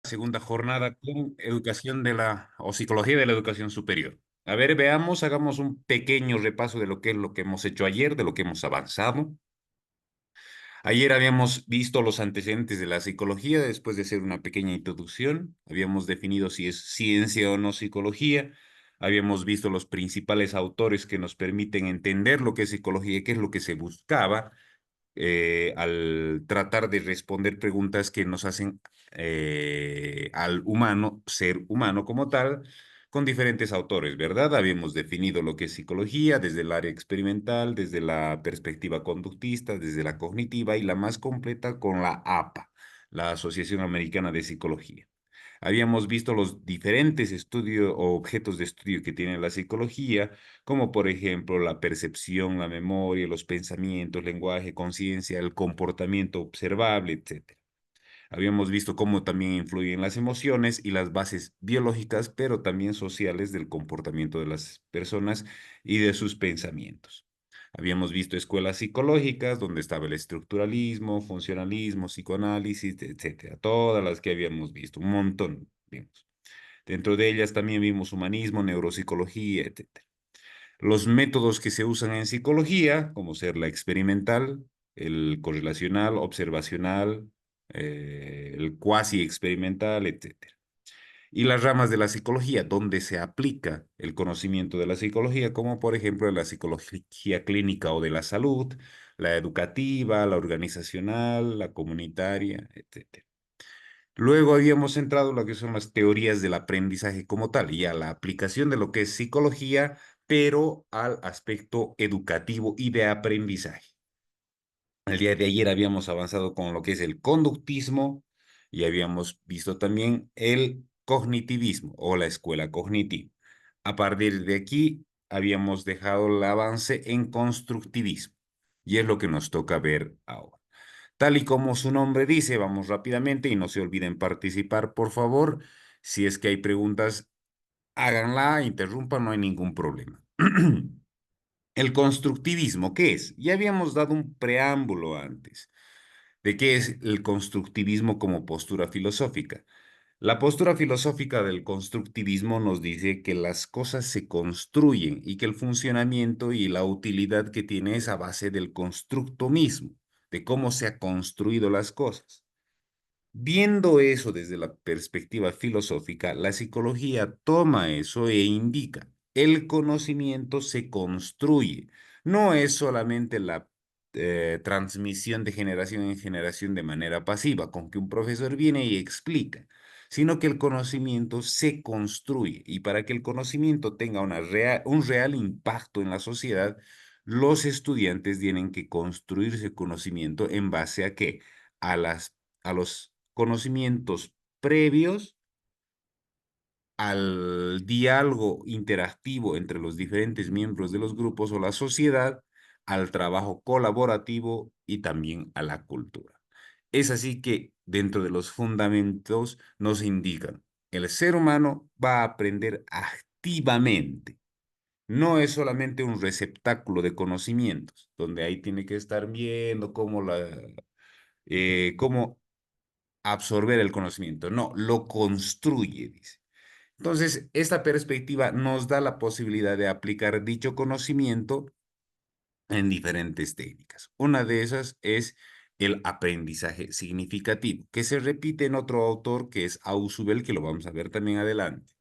Segunda jornada con educación o psicología de la educación superior. A ver, veamos, hagamos un pequeño repaso de lo que es lo que hemos hecho ayer, de lo que hemos avanzado. Ayer habíamos visto los antecedentes de la psicología después de hacer una pequeña introducción. Habíamos definido si es ciencia o no psicología. Habíamos visto los principales autores que nos permiten entender lo que es psicología y qué es lo que se buscaba al tratar de responder preguntas que nos hacen al humano, ser humano como tal, con diferentes autores, ¿verdad? Habíamos definido lo que es psicología desde el área experimental, desde la perspectiva conductista, desde la cognitiva y la más completa con la APA, la Asociación Americana de Psicología. Habíamos visto los diferentes estudios o objetos de estudio que tiene la psicología, como por ejemplo la percepción, la memoria, los pensamientos, lenguaje, conciencia, el comportamiento observable, etc. Habíamos visto cómo también influyen las emociones y las bases biológicas, pero también sociales del comportamiento de las personas y de sus pensamientos. Habíamos visto escuelas psicológicas donde estaba el estructuralismo, funcionalismo, psicoanálisis, etcétera. Todas las que habíamos visto, un montón vimos. Dentro de ellas también vimos humanismo, neuropsicología, etcétera. Los métodos que se usan en psicología, como ser la experimental, el correlacional, observacional, el cuasi experimental, etcétera. Y las ramas de la psicología, donde se aplica el conocimiento de la psicología, como por ejemplo la psicología clínica o de la salud, la educativa, la organizacional, la comunitaria, etcétera. Luego habíamos entrado en lo que son las teorías del aprendizaje como tal y a la aplicación de lo que es psicología, pero al aspecto educativo y de aprendizaje. El día de ayer habíamos avanzado con lo que es el conductismo y habíamos visto también el cognitivismo o la escuela cognitiva. A partir de aquí habíamos dejado el avance en constructivismo y es lo que nos toca ver ahora. Tal y como su nombre dice, vamos rápidamente y no se olviden participar, por favor. Si es que hay preguntas, háganla, interrumpan, no hay ningún problema. El constructivismo, ¿qué es? Ya habíamos dado un preámbulo antes de qué es el constructivismo como postura filosófica. La postura filosófica del constructivismo nos dice que las cosas se construyen y que el funcionamiento y la utilidad que tiene es a base del constructo mismo, de cómo se han construido las cosas. Viendo eso desde la perspectiva filosófica, la psicología toma eso e indica, el conocimiento se construye, no es solamente la transmisión de generación en generación de manera pasiva, con que un profesor viene y explica, sino que el conocimiento se construye y para que el conocimiento tenga un real impacto en la sociedad, los estudiantes tienen que construirse conocimiento en base a qué? A los conocimientos previos al diálogo interactivo entre los diferentes miembros de los grupos o la sociedad, al trabajo colaborativo y también a la cultura. Es así que dentro de los fundamentos nos indican, el ser humano va a aprender activamente. No es solamente un receptáculo de conocimientos, donde ahí tiene que estar viendo cómo absorber el conocimiento. No, lo construye, dice. Entonces, esta perspectiva nos da la posibilidad de aplicar dicho conocimiento en diferentes técnicas. Una de esas es el aprendizaje significativo, que se repite en otro autor que es Ausubel, que lo vamos a ver también adelante.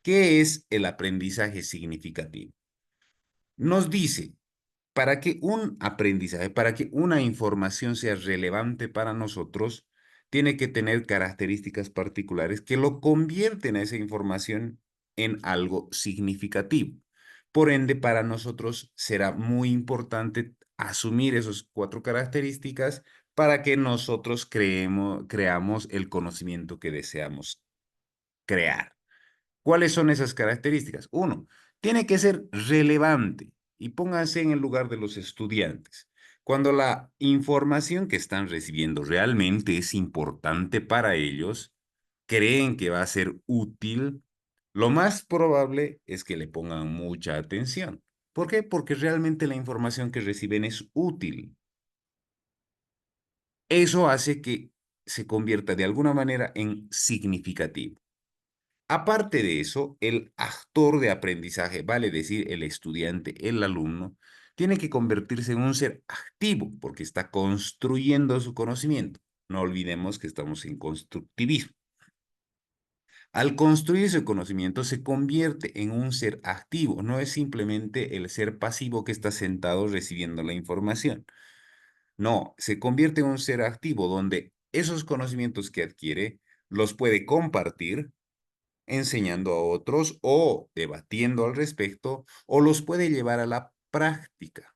¿Qué es el aprendizaje significativo? Nos dice, para que un aprendizaje, para que una información sea relevante para nosotros, tiene que tener características particulares que lo convierten a esa información en algo significativo. Por ende, para nosotros será muy importante asumir esas cuatro características para que nosotros creamos el conocimiento que deseamos crear. ¿Cuáles son esas características? Uno, tiene que ser relevante y pónganse en el lugar de los estudiantes. Cuando la información que están recibiendo realmente es importante para ellos, creen que va a ser útil, lo más probable es que le pongan mucha atención. ¿Por qué? Porque realmente la información que reciben es útil. Eso hace que se convierta de alguna manera en significativo. Aparte de eso, el actor de aprendizaje, vale decir, el estudiante, el alumno, tiene que convertirse en un ser activo porque está construyendo su conocimiento. No olvidemos que estamos en constructivismo. Al construir su conocimiento se convierte en un ser activo, no es simplemente el ser pasivo que está sentado recibiendo la información. No, se convierte en un ser activo donde esos conocimientos que adquiere los puede compartir enseñando a otros o debatiendo al respecto, o los puede llevar a la práctica,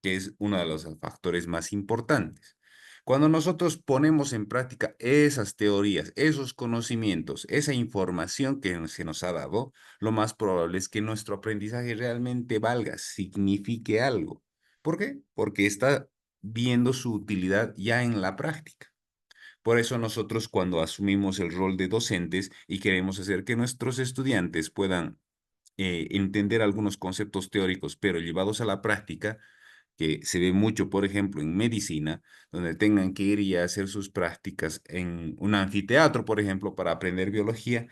que es uno de los factores más importantes. Cuando nosotros ponemos en práctica esas teorías, esos conocimientos, esa información que se nos ha dado, lo más probable es que nuestro aprendizaje realmente valga, signifique algo. ¿Por qué? Porque está viendo su utilidad ya en la práctica. Por eso nosotros cuando asumimos el rol de docentes y queremos hacer que nuestros estudiantes puedan entender algunos conceptos teóricos, pero llevados a la práctica, que se ve mucho, por ejemplo, en medicina, donde tengan que ir y hacer sus prácticas en un anfiteatro, por ejemplo, para aprender biología,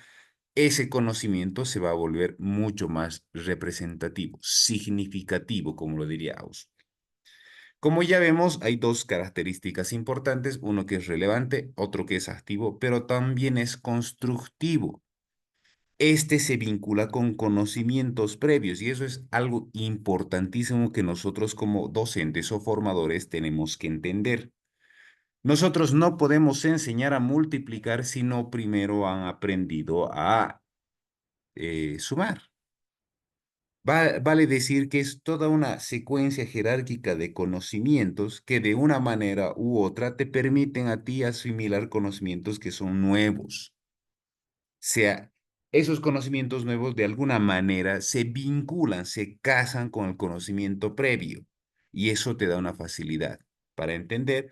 ese conocimiento se va a volver mucho más representativo, significativo, como lo diría Aus. Como ya vemos, hay dos características importantes, uno que es relevante, otro que es activo, pero también es constructivo. Este se vincula con conocimientos previos y eso es algo importantísimo que nosotros como docentes o formadores tenemos que entender. Nosotros no podemos enseñar a multiplicar si no primero han aprendido a sumar. Vale decir que es toda una secuencia jerárquica de conocimientos que de una manera u otra te permiten a ti asimilar conocimientos que son nuevos. Sea, esos conocimientos nuevos de alguna manera se vinculan, se casan con el conocimiento previo y eso te da una facilidad para entender,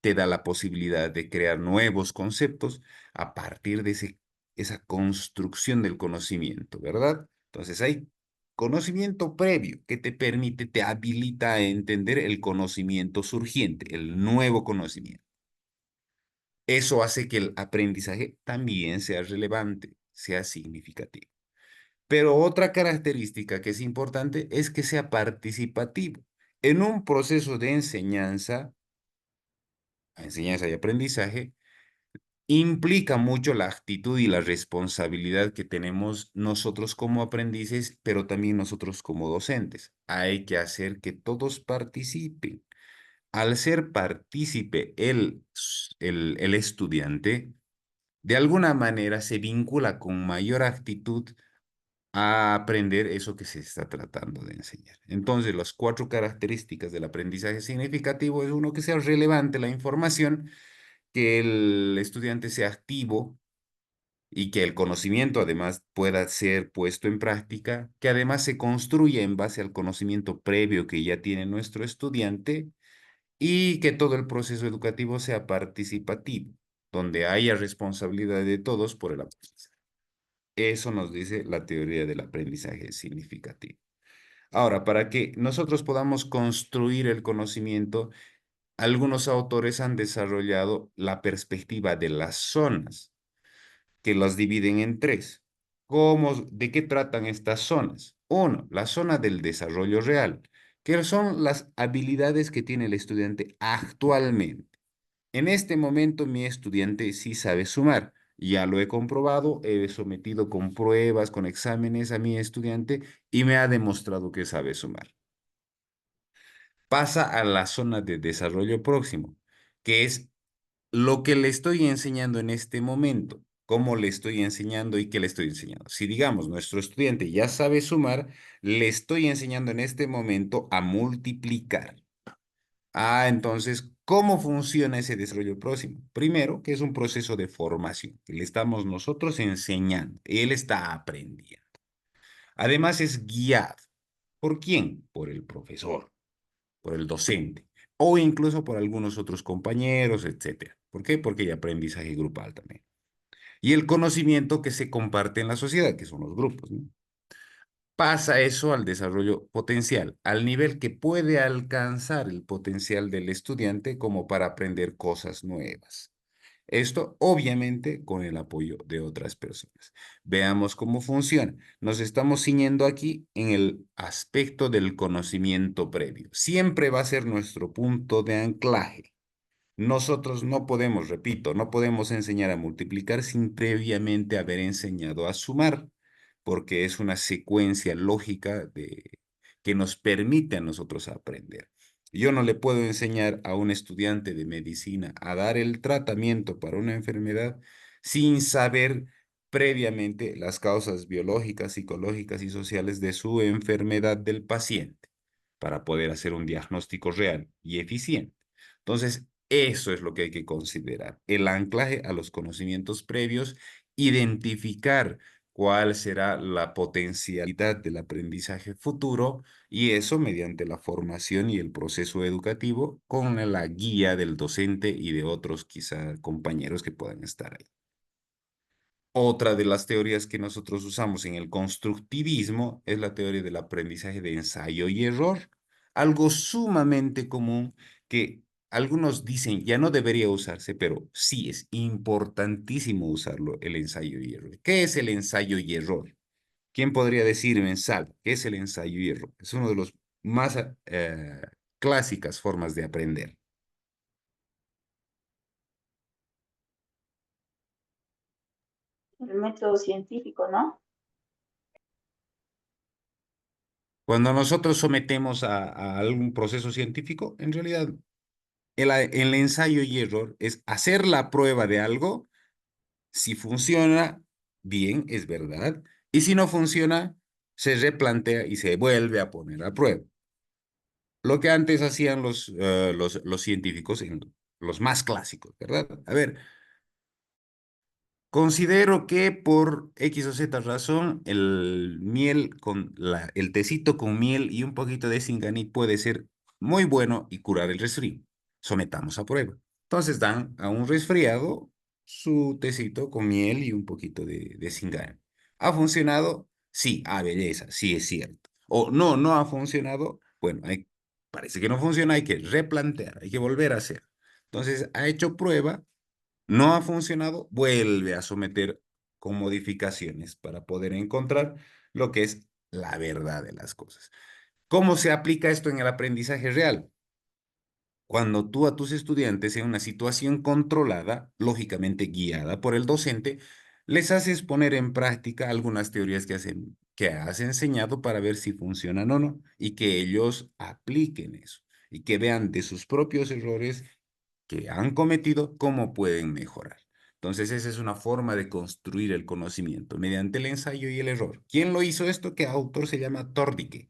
te da la posibilidad de crear nuevos conceptos a partir de esa construcción del conocimiento, ¿verdad? Entonces hay conocimiento previo que te permite, te habilita a entender el conocimiento surgiente, el nuevo conocimiento. Eso hace que el aprendizaje también sea relevante, sea significativo. Pero otra característica que es importante es que sea participativo. En un proceso de enseñanza y aprendizaje, implica mucho la actitud y la responsabilidad que tenemos nosotros como aprendices, pero también nosotros como docentes. Hay que hacer que todos participen. Al ser partícipe el estudiante, de alguna manera se vincula con mayor actitud a aprender eso que se está tratando de enseñar. Entonces, las cuatro características del aprendizaje significativo es uno, que sea relevante la información, que el estudiante sea activo y que el conocimiento además pueda ser puesto en práctica, que además se construya en base al conocimiento previo que ya tiene nuestro estudiante y que todo el proceso educativo sea participativo, donde haya responsabilidad de todos por el aprendizaje. Eso nos dice la teoría del aprendizaje significativo. Ahora, para que nosotros podamos construir el conocimiento, algunos autores han desarrollado la perspectiva de las zonas, que las dividen en tres. ¿De qué tratan estas zonas? Uno, la zona del desarrollo real, que son las habilidades que tiene el estudiante actualmente. En este momento mi estudiante sí sabe sumar. Ya lo he comprobado, he sometido con pruebas, con exámenes a mi estudiante y me ha demostrado que sabe sumar. Pasa a la zona de desarrollo próximo, que es lo que le estoy enseñando en este momento, cómo le estoy enseñando y qué le estoy enseñando. Si digamos, nuestro estudiante ya sabe sumar, le estoy enseñando en este momento a multiplicar. Entonces, ¿cómo funciona ese desarrollo próximo? Primero, que es un proceso de formación, que le estamos nosotros enseñando, él está aprendiendo. Además, es guiado. ¿Por quién? Por el profesor, por el docente, o incluso por algunos otros compañeros, etcétera. ¿Por qué? Porque hay aprendizaje grupal también. Y el conocimiento que se comparte en la sociedad, que son los grupos, ¿no? Pasa eso al desarrollo potencial, al nivel que puede alcanzar el potencial del estudiante como para aprender cosas nuevas. Esto obviamente con el apoyo de otras personas. Veamos cómo funciona. Nos estamos ciñendo aquí en el aspecto del conocimiento previo. Siempre va a ser nuestro punto de anclaje. Nosotros no podemos, repito, no podemos enseñar a multiplicar sin previamente haber enseñado a sumar, porque es una secuencia lógica que nos permite a nosotros aprender. Yo no le puedo enseñar a un estudiante de medicina a dar el tratamiento para una enfermedad sin saber previamente las causas biológicas, psicológicas y sociales de su enfermedad del paciente para poder hacer un diagnóstico real y eficiente. Entonces, eso es lo que hay que considerar, el anclaje a los conocimientos previos, identificar cuál será la potencialidad del aprendizaje futuro y eso mediante la formación y el proceso educativo con la guía del docente y de otros quizá compañeros que puedan estar ahí. Otra de las teorías que nosotros usamos en el constructivismo es la teoría del aprendizaje de ensayo y error, algo sumamente común que algunos dicen ya no debería usarse, pero sí es importantísimo usarlo, el ensayo y error. ¿Qué es el ensayo y error? ¿Quién podría decirme en sal qué es el ensayo y error? Es uno de los más clásicas formas de aprender. El método científico, ¿no? Cuando nosotros sometemos a algún proceso científico, en realidad el ensayo y error es hacer la prueba de algo, si funciona, bien, es verdad, y si no funciona, se replantea y se vuelve a poner a prueba. Lo que antes hacían los científicos, los más clásicos, ¿verdad? A ver, considero que por X o Z razón, el miel con el tecito con miel y un poquito de Singani puede ser muy bueno y curar el resfrío. Sometamos a prueba. Entonces dan a un resfriado su tecito con miel y un poquito de Singani. ¿Ha funcionado? Sí, belleza, sí es cierto. O no, no ha funcionado. Bueno, parece que no funciona, hay que replantear, hay que volver a hacer. Entonces, ha hecho prueba, no ha funcionado, vuelve a someter con modificaciones para poder encontrar lo que es la verdad de las cosas. ¿Cómo se aplica esto en el aprendizaje real? Cuando tú a tus estudiantes en una situación controlada, lógicamente guiada por el docente, les haces poner en práctica algunas teorías que has enseñado para ver si funcionan o no y que ellos apliquen eso y que vean de sus propios errores que han cometido, cómo pueden mejorar. Entonces, esa es una forma de construir el conocimiento mediante el ensayo y el error. ¿Quién lo hizo esto? ¿Qué autor se llama Tordicke?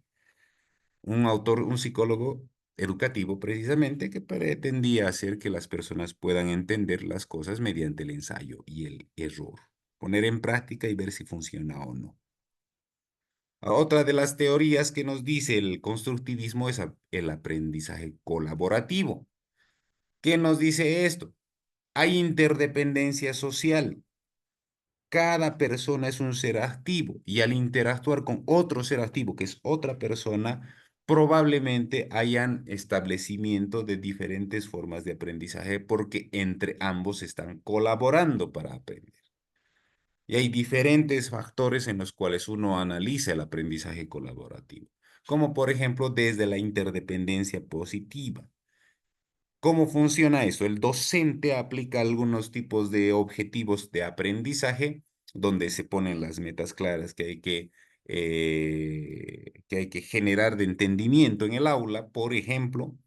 Un autor, un psicólogo educativo precisamente que pretendía hacer que las personas puedan entender las cosas mediante el ensayo y el error. Poner en práctica y ver si funciona o no. Otra de las teorías que nos dice el constructivismo es el aprendizaje colaborativo. ¿Qué nos dice esto? Hay interdependencia social. Cada persona es un ser activo y al interactuar con otro ser activo, que es otra persona, probablemente hayan establecimiento de diferentes formas de aprendizaje porque entre ambos están colaborando para aprender. Y hay diferentes factores en los cuales uno analiza el aprendizaje colaborativo, como por ejemplo desde la interdependencia positiva. ¿Cómo funciona eso? El docente aplica algunos tipos de objetivos de aprendizaje donde se ponen las metas claras que hay que generar de entendimiento en el aula. Por ejemplo,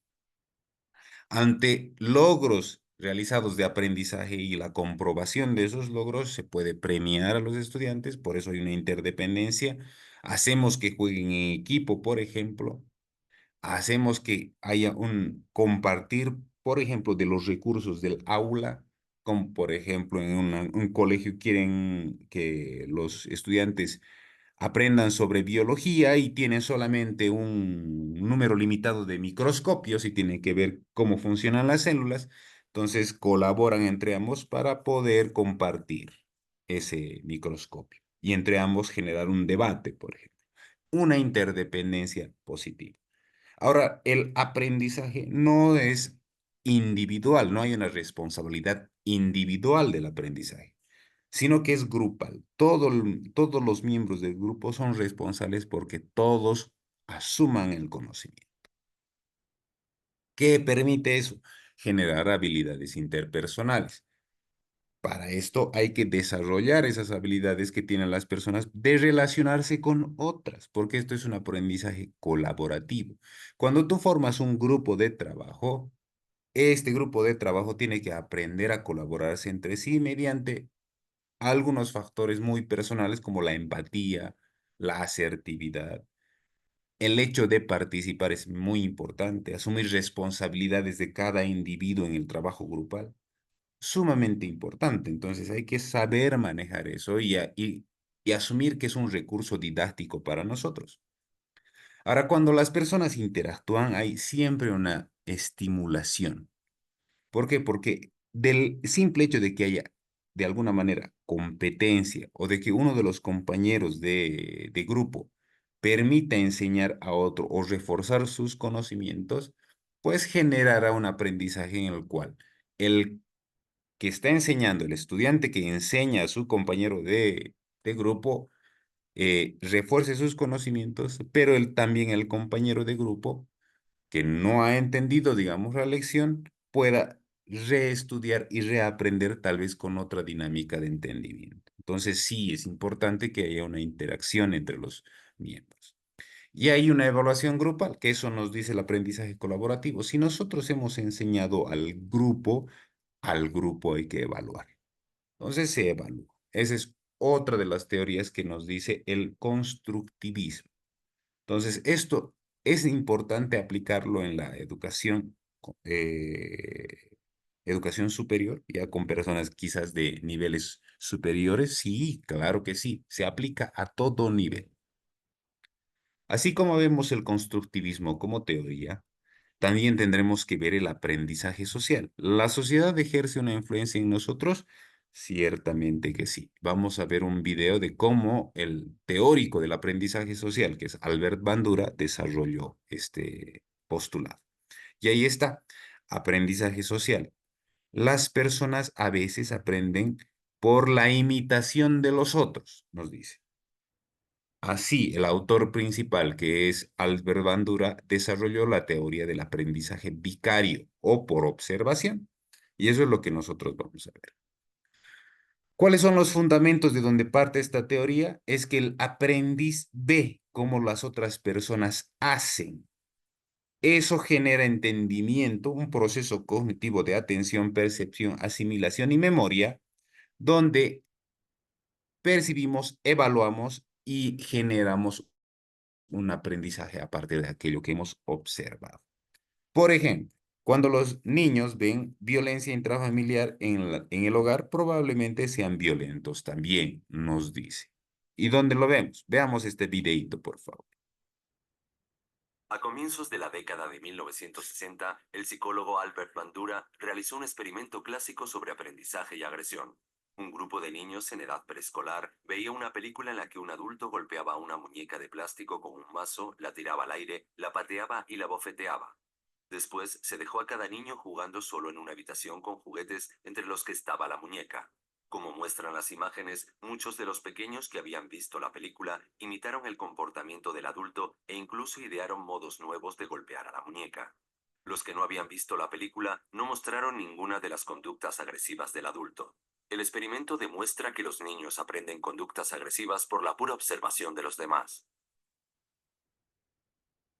ante logros realizados de aprendizaje y la comprobación de esos logros, se puede premiar a los estudiantes, por eso hay una interdependencia. Hacemos que jueguen en equipo, por ejemplo, hacemos que haya un compartir, por ejemplo, de los recursos del aula, como por ejemplo en un colegio quieren que los estudiantes aprendan sobre biología y tienen solamente un número limitado de microscopios y tienen que ver cómo funcionan las células, entonces colaboran entre ambos para poder compartir ese microscopio y entre ambos generar un debate, por ejemplo, una interdependencia positiva. Ahora, el aprendizaje no es individual, no hay una responsabilidad individual del aprendizaje, sino que es grupal. Todos los miembros del grupo son responsables porque todos asuman el conocimiento. ¿Qué permite eso? Generar habilidades interpersonales. Para esto hay que desarrollar esas habilidades que tienen las personas de relacionarse con otras, porque esto es un aprendizaje colaborativo. Cuando tú formas un grupo de trabajo, este grupo de trabajo tiene que aprender a colaborarse entre sí mediante algunos factores muy personales como la empatía, la asertividad. El hecho de participar es muy importante, asumir responsabilidades de cada individuo en el trabajo grupal sumamente importante. Entonces hay que saber manejar eso y asumir que es un recurso didáctico para nosotros. Ahora, cuando las personas interactúan, hay siempre una estimulación. ¿Por qué? Porque del simple hecho de que haya, de alguna manera, competencia o de que uno de los compañeros de grupo permita enseñar a otro o reforzar sus conocimientos, pues generará un aprendizaje en el cual el que está enseñando, el estudiante que enseña a su compañero de grupo, refuerce sus conocimientos, pero también el compañero de grupo que no ha entendido, digamos, la lección, pueda reestudiar y reaprender tal vez con otra dinámica de entendimiento. Entonces sí, es importante que haya una interacción entre los miembros. Y hay una evaluación grupal, que eso nos dice el aprendizaje colaborativo. Si nosotros hemos enseñado al grupo hay que evaluar. Entonces se evalúa. Esa es otra de las teorías que nos dice el constructivismo. Entonces, esto es importante aplicarlo en la educación, educación superior, ya con personas quizás de niveles superiores. Sí, claro que sí, se aplica a todo nivel. Así como vemos el constructivismo como teoría, también tendremos que ver el aprendizaje social. ¿La sociedad ejerce una influencia en nosotros? Ciertamente que sí. Vamos a ver un video de cómo el teórico del aprendizaje social, que es Albert Bandura, desarrolló este postulado. Y ahí está, aprendizaje social. Las personas a veces aprenden por la imitación de los otros, nos dice. Así, el autor principal, que es Albert Bandura, desarrolló la teoría del aprendizaje vicario o por observación. Y eso es lo que nosotros vamos a ver. ¿Cuáles son los fundamentos de donde parte esta teoría? Es que el aprendiz ve cómo las otras personas hacen. Eso genera entendimiento, un proceso cognitivo de atención, percepción, asimilación y memoria, donde percibimos, evaluamos y generamos un aprendizaje a partir de aquello que hemos observado. Por ejemplo, cuando los niños ven violencia intrafamiliar en el hogar, probablemente sean violentos también, nos dice. ¿Y dónde lo vemos? Veamos este videito, por favor. A comienzos de la década de 1960, el psicólogo Albert Bandura realizó un experimento clásico sobre aprendizaje y agresión. Un grupo de niños en edad preescolar veía una película en la que un adulto golpeaba a una muñeca de plástico con un mazo, la tiraba al aire, la pateaba y la bofeteaba. Después se dejó a cada niño jugando solo en una habitación con juguetes entre los que estaba la muñeca. Como muestran las imágenes, muchos de los pequeños que habían visto la película imitaron el comportamiento del adulto e incluso idearon modos nuevos de golpear a la muñeca. Los que no habían visto la película no mostraron ninguna de las conductas agresivas del adulto. El experimento demuestra que los niños aprenden conductas agresivas por la pura observación de los demás.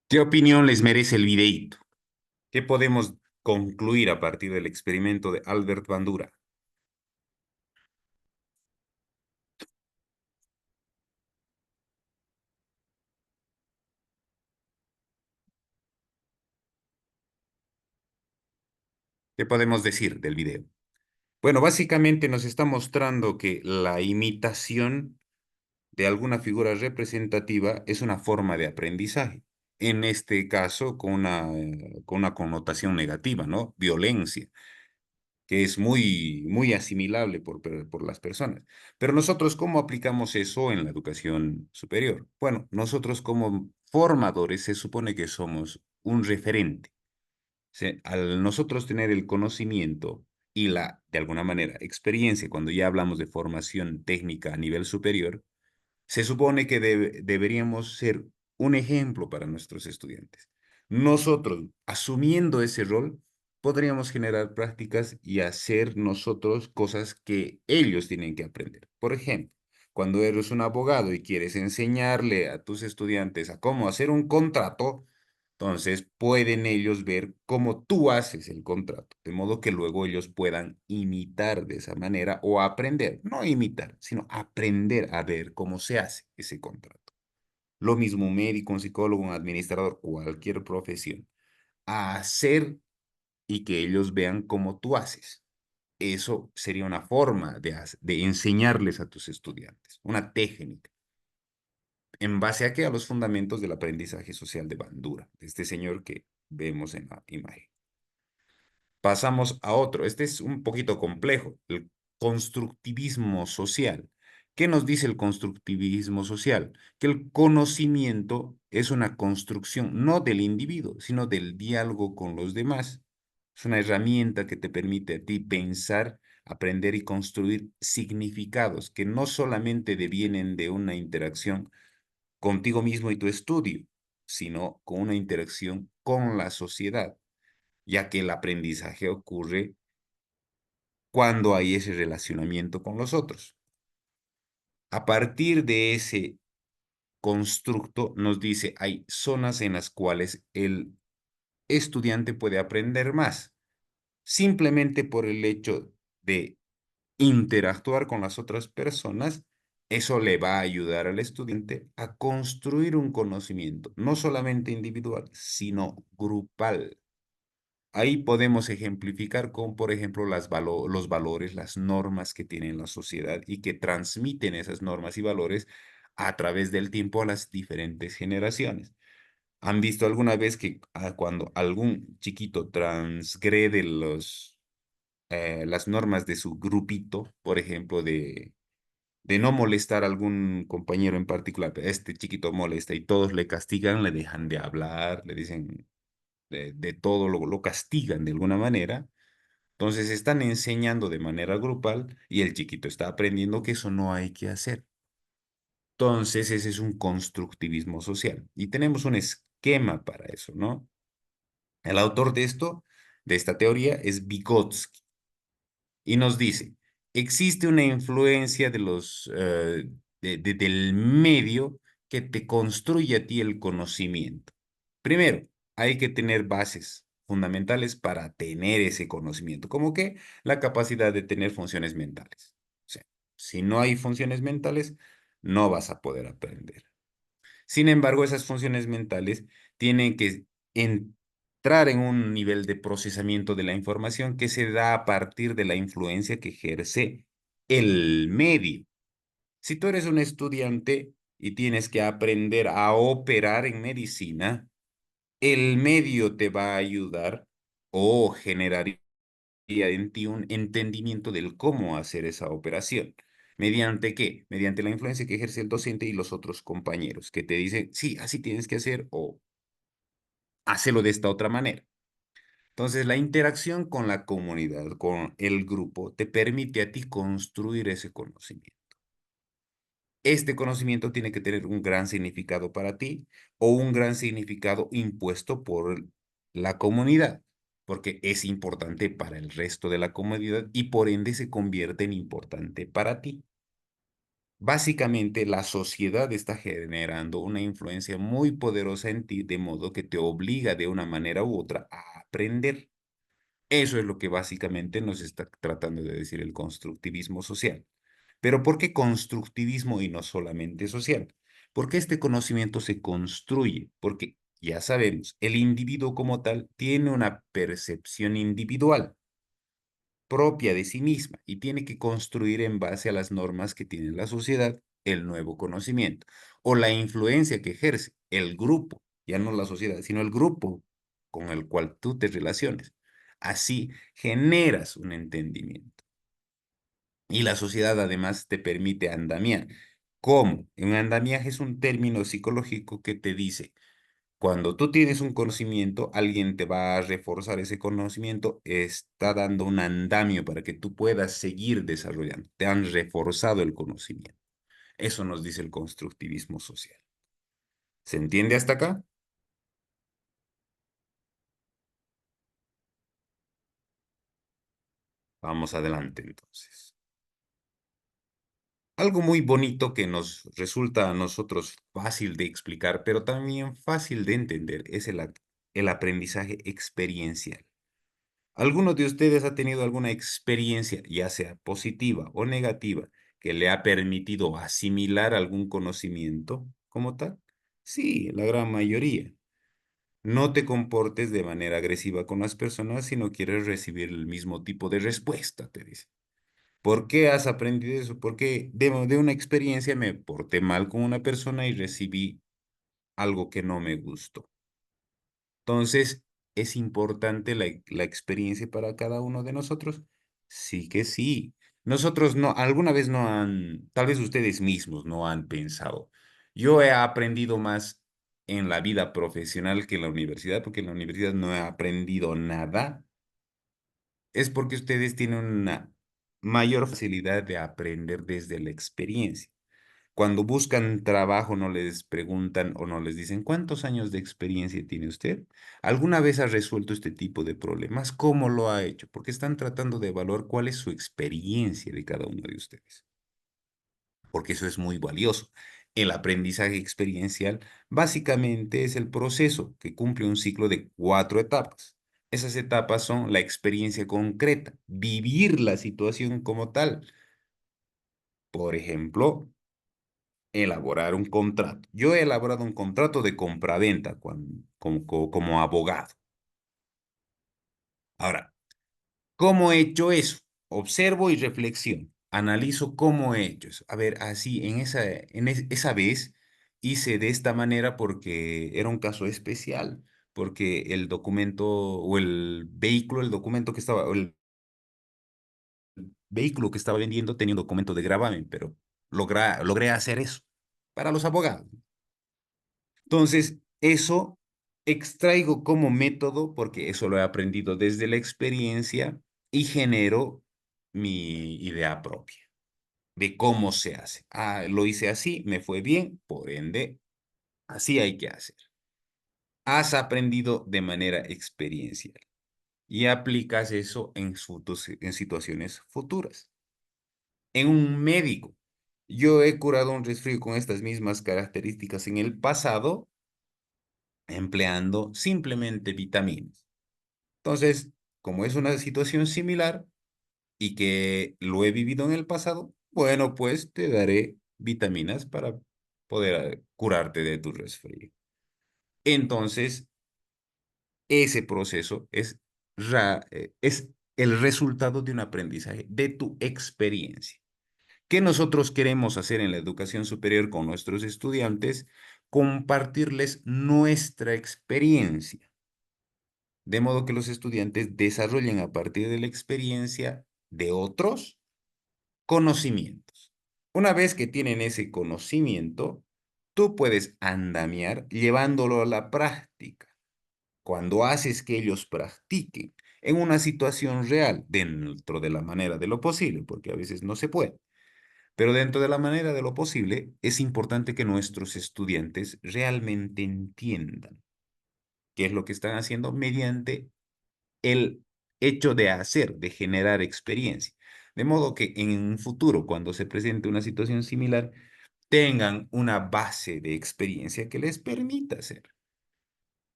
¿Qué opinión les merece el videito? ¿Qué podemos concluir a partir del experimento de Albert Bandura? ¿Qué podemos decir del video? Bueno, básicamente nos está mostrando que la imitación de alguna figura representativa es una forma de aprendizaje. En este caso, con una connotación negativa, ¿no? Violencia, que es muy asimilable por las personas. Pero nosotros, ¿cómo aplicamos eso en la educación superior? Bueno, nosotros como formadores se supone que somos un referente. Al nosotros tener el conocimiento y la, de alguna manera, experiencia, cuando ya hablamos de formación técnica a nivel superior, se supone que deberíamos ser un ejemplo para nuestros estudiantes. Nosotros, asumiendo ese rol, podríamos generar prácticas y hacer nosotros cosas que ellos tienen que aprender. Por ejemplo, cuando eres un abogado y quieres enseñarle a tus estudiantes a cómo hacer un contrato, entonces pueden ellos ver cómo tú haces el contrato, de modo que luego ellos puedan imitar de esa manera o aprender, no imitar, sino aprender a ver cómo se hace ese contrato. Lo mismo un médico, un psicólogo, un administrador, cualquier profesión. A hacer y que ellos vean cómo tú haces. Eso sería una forma de enseñarles a tus estudiantes, una técnica. ¿En base a qué? A los fundamentos del aprendizaje social de Bandura, de este señor que vemos en la imagen. Pasamos a otro. Este es un poquito complejo, el constructivismo social. ¿Qué nos dice el constructivismo social? Que el conocimiento es una construcción no del individuo, sino del diálogo con los demás. Es una herramienta que te permite a ti pensar, aprender y construir significados que no solamente devienen de una interacción contigo mismo y tu estudio, sino con una interacción con la sociedad, ya que el aprendizaje ocurre cuando hay ese relacionamiento con los otros. A partir de ese constructo nos dice, hay zonas en las cuales el estudiante puede aprender más, simplemente por el hecho de interactuar con las otras personas. Eso le va a ayudar al estudiante a construir un conocimiento, no solamente individual, sino grupal. Ahí podemos ejemplificar con, por ejemplo, los valores, las normas que tiene la sociedad y que transmiten esas normas y valores a través del tiempo a las diferentes generaciones. ¿Han visto alguna vez que cuando algún chiquito transgrede las normas de su grupito, por ejemplo, de no molestar a algún compañero en particular, pero este chiquito molesta y todos le castigan, le dejan de hablar, le dicen de todo, lo castigan de alguna manera? Entonces están enseñando de manera grupal y el chiquito está aprendiendo que eso no hay que hacer. Entonces ese es un constructivismo social y tenemos un esquema para eso, ¿no? El autor de esto, de esta teoría, es Vygotsky y nos dice, existe una influencia del medio que te construye a ti el conocimiento. Primero, hay que tener bases fundamentales para tener ese conocimiento, como que la capacidad de tener funciones mentales. O sea, si no hay funciones mentales, no vas a poder aprender. Sin embargo, esas funciones mentales tienen que entrar en un nivel de procesamiento de la información que se da a partir de la influencia que ejerce el medio. Si tú eres un estudiante y tienes que aprender a operar en medicina, el medio te va a ayudar o generaría en ti un entendimiento del cómo hacer esa operación. ¿Mediante qué? Mediante la influencia que ejerce el docente y los otros compañeros, que te dicen, sí, así tienes que hacer o hácelo de esta otra manera. Entonces, la interacción con la comunidad, con el grupo, te permite a ti construir ese conocimiento. Este conocimiento tiene que tener un gran significado para ti o un gran significado impuesto por la comunidad, porque es importante para el resto de la comunidad y por ende se convierte en importante para ti. Básicamente, la sociedad está generando una influencia muy poderosa en ti, de modo que te obliga de una manera u otra a aprender. Eso es lo que básicamente nos está tratando de decir el constructivismo social. Pero ¿por qué constructivismo y no solamente social? Porque este conocimiento se construye, porque ya sabemos, el individuo como tal tiene una percepción individual propia de sí misma y tiene que construir en base a las normas que tiene la sociedad el nuevo conocimiento o la influencia que ejerce el grupo, ya no la sociedad, sino el grupo con el cual tú te relaciones. Así generas un entendimiento. Y la sociedad además te permite andamiar. ¿Cómo? Un andamiaje es un término psicológico que te dice, Cuando tú tienes un conocimiento, alguien te va a reforzar ese conocimiento, está dando un andamio para que tú puedas seguir desarrollando. Te han reforzado el conocimiento. Eso nos dice el constructivismo social. ¿Se entiende hasta acá? Vamos adelante entonces. Algo muy bonito que nos resulta a nosotros fácil de explicar, pero también fácil de entender, es el aprendizaje experiencial. ¿Alguno de ustedes ha tenido alguna experiencia, ya sea positiva o negativa, que le ha permitido asimilar algún conocimiento como tal? Sí, la gran mayoría. No te comportes de manera agresiva con las personas si no quieres recibir el mismo tipo de respuesta, te dice. ¿Por qué has aprendido eso? Porque de una experiencia me porté mal con una persona y recibí algo que no me gustó. Entonces, ¿es importante la experiencia para cada uno de nosotros? Sí que sí. Nosotros no, alguna vez no han, tal vez ustedes mismos no han pensado. Yo he aprendido más en la vida profesional que en la universidad, porque en la universidad no he aprendido nada. Es porque ustedes tienen una mayor facilidad de aprender desde la experiencia. Cuando buscan trabajo no les preguntan o no les dicen ¿cuántos años de experiencia tiene usted? ¿Alguna vez ha resuelto este tipo de problemas? ¿Cómo lo ha hecho? Porque están tratando de evaluar cuál es su experiencia de cada uno de ustedes, porque eso es muy valioso. El aprendizaje experiencial básicamente es el proceso que cumple un ciclo de 4 etapas. Esas etapas son la experiencia concreta, vivir la situación como tal. Por ejemplo, elaborar un contrato. Yo he elaborado un contrato de compraventa como abogado. Ahora, ¿cómo he hecho eso? Observo y reflexiono. Analizo cómo he hecho eso. A ver, así, esa vez hice de esta manera porque era un caso especial, porque el documento o el vehículo, el documento que estaba, o el vehículo que estaba vendiendo tenía un documento de gravamen, pero logré hacer eso para los abogados. Entonces, eso extraigo como método, porque eso lo he aprendido desde la experiencia, y genero mi idea propia de cómo se hace. Ah, lo hice así, me fue bien, por ende, así hay que hacer. Has aprendido de manera experiencial y aplicas eso en situaciones futuras. En un médico, yo he curado un resfrío con estas mismas características en el pasado empleando simplemente vitaminas. Entonces, como es una situación similar y que lo he vivido en el pasado, bueno, pues te daré vitaminas para poder curarte de tu resfrío. Entonces, ese proceso es el resultado de un aprendizaje, de tu experiencia. ¿Qué nosotros queremos hacer en la educación superior con nuestros estudiantes? Compartirles nuestra experiencia, de modo que los estudiantes desarrollen a partir de la experiencia de otros conocimientos. Una vez que tienen ese conocimiento, tú puedes andamiar llevándolo a la práctica. Cuando haces que ellos practiquen en una situación real, dentro de la manera de lo posible, porque a veces no se puede, pero dentro de la manera de lo posible, es importante que nuestros estudiantes realmente entiendan qué es lo que están haciendo mediante el hecho de hacer, de generar experiencia. De modo que en un futuro, cuando se presente una situación similar, tengan una base de experiencia que les permita hacer,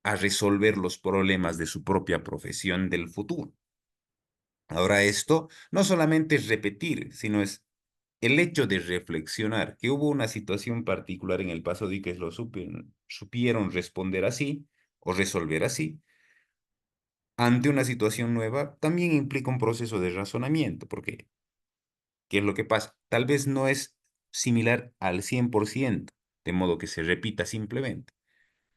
a resolver los problemas de su propia profesión del futuro. Ahora esto no solamente es repetir, sino es el hecho de reflexionar que hubo una situación particular en el pasado y que supieron responder así o resolver así ante una situación nueva, también implica un proceso de razonamiento, porque ¿qué es lo que pasa? Tal vez no es similar al 100%, de modo que se repita simplemente,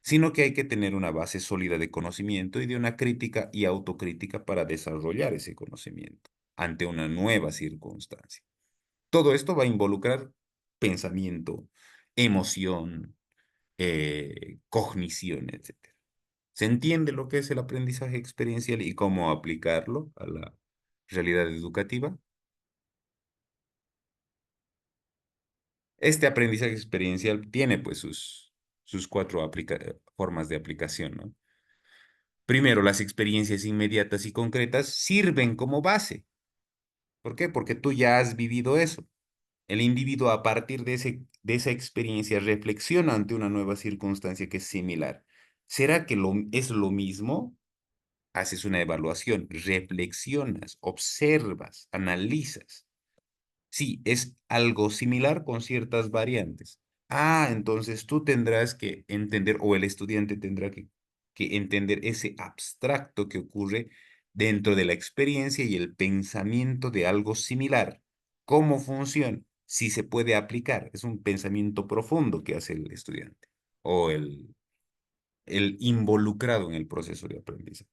sino que hay que tener una base sólida de conocimiento y de una crítica y autocrítica para desarrollar ese conocimiento ante una nueva circunstancia. Todo esto va a involucrar pensamiento, emoción, cognición, etcétera. ¿Se entiende lo que es el aprendizaje experiencial y cómo aplicarlo a la realidad educativa? Este aprendizaje experiencial tiene pues sus cuatro formas de aplicación, ¿no? Primero, las experiencias inmediatas y concretas sirven como base. ¿Por qué? Porque tú ya has vivido eso. El individuo a partir de esa experiencia reflexiona ante una nueva circunstancia que es similar. ¿Será que es lo mismo? Haces una evaluación, reflexionas, observas, analizas. Sí, es algo similar con ciertas variantes. Ah, entonces tú tendrás que entender, o el estudiante tendrá que entender ese abstracto que ocurre dentro de la experiencia y el pensamiento de algo similar. ¿Cómo funciona? Si se puede aplicar. Es un pensamiento profundo que hace el estudiante o el involucrado en el proceso de aprendizaje.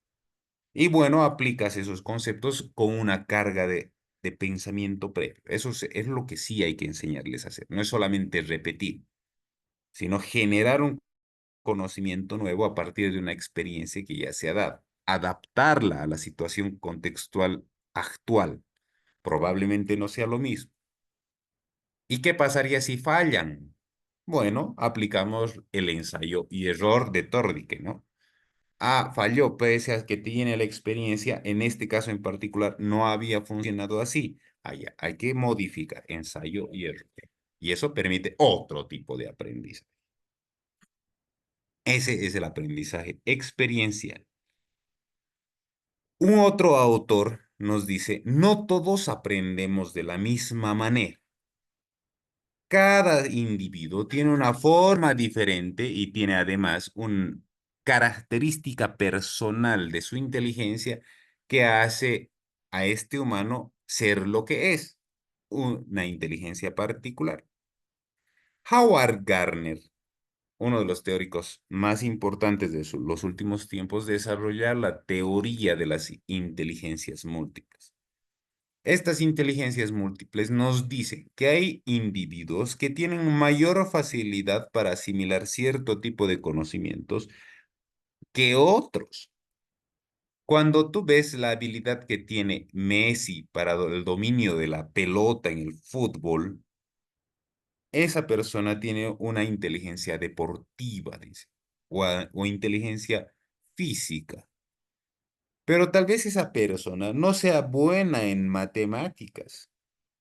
Y bueno, aplicas esos conceptos con una carga de pensamiento previo. Eso es lo que sí hay que enseñarles a hacer. No es solamente repetir, sino generar un conocimiento nuevo a partir de una experiencia que ya se ha dado. Adaptarla a la situación contextual actual. Probablemente no sea lo mismo. ¿Y qué pasaría si fallan? Bueno, aplicamos el ensayo y error de Tordike, ¿no? Ah, falló, pese a que tiene la experiencia, en este caso en particular no había funcionado así. Hay que modificar ensayo y error. Y eso permite otro tipo de aprendizaje. Ese es el aprendizaje experiencial. Un otro autor nos dice, no todos aprendemos de la misma manera. Cada individuo tiene una forma diferente y tiene además una característica personal de su inteligencia que hace a este humano ser lo que es, una inteligencia particular. Howard Gardner, uno de los teóricos más importantes de los últimos tiempos, desarrolla la teoría de las inteligencias múltiples. Estas inteligencias múltiples nos dicen que hay individuos que tienen mayor facilidad para asimilar cierto tipo de conocimientos que otros. Cuando tú ves la habilidad que tiene Messi para el dominio de la pelota en el fútbol, esa persona tiene una inteligencia deportiva, dice, o inteligencia física. Pero tal vez esa persona no sea buena en matemáticas.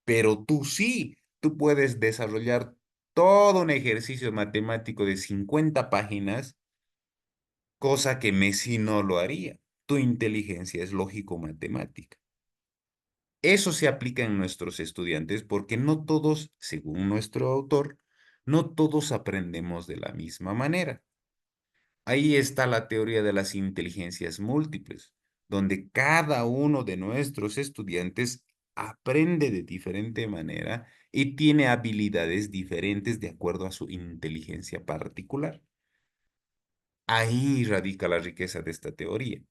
Pero tú sí, tú puedes desarrollar todo un ejercicio matemático de 50 páginas, cosa que Messi no lo haría. Tu inteligencia es lógico-matemática. Eso se aplica en nuestros estudiantes porque no todos, según nuestro autor, no todos aprendemos de la misma manera. Ahí está la teoría de las inteligencias múltiples, donde cada uno de nuestros estudiantes aprende de diferente manera y tiene habilidades diferentes de acuerdo a su inteligencia particular. Ahí radica la riqueza de esta teoría,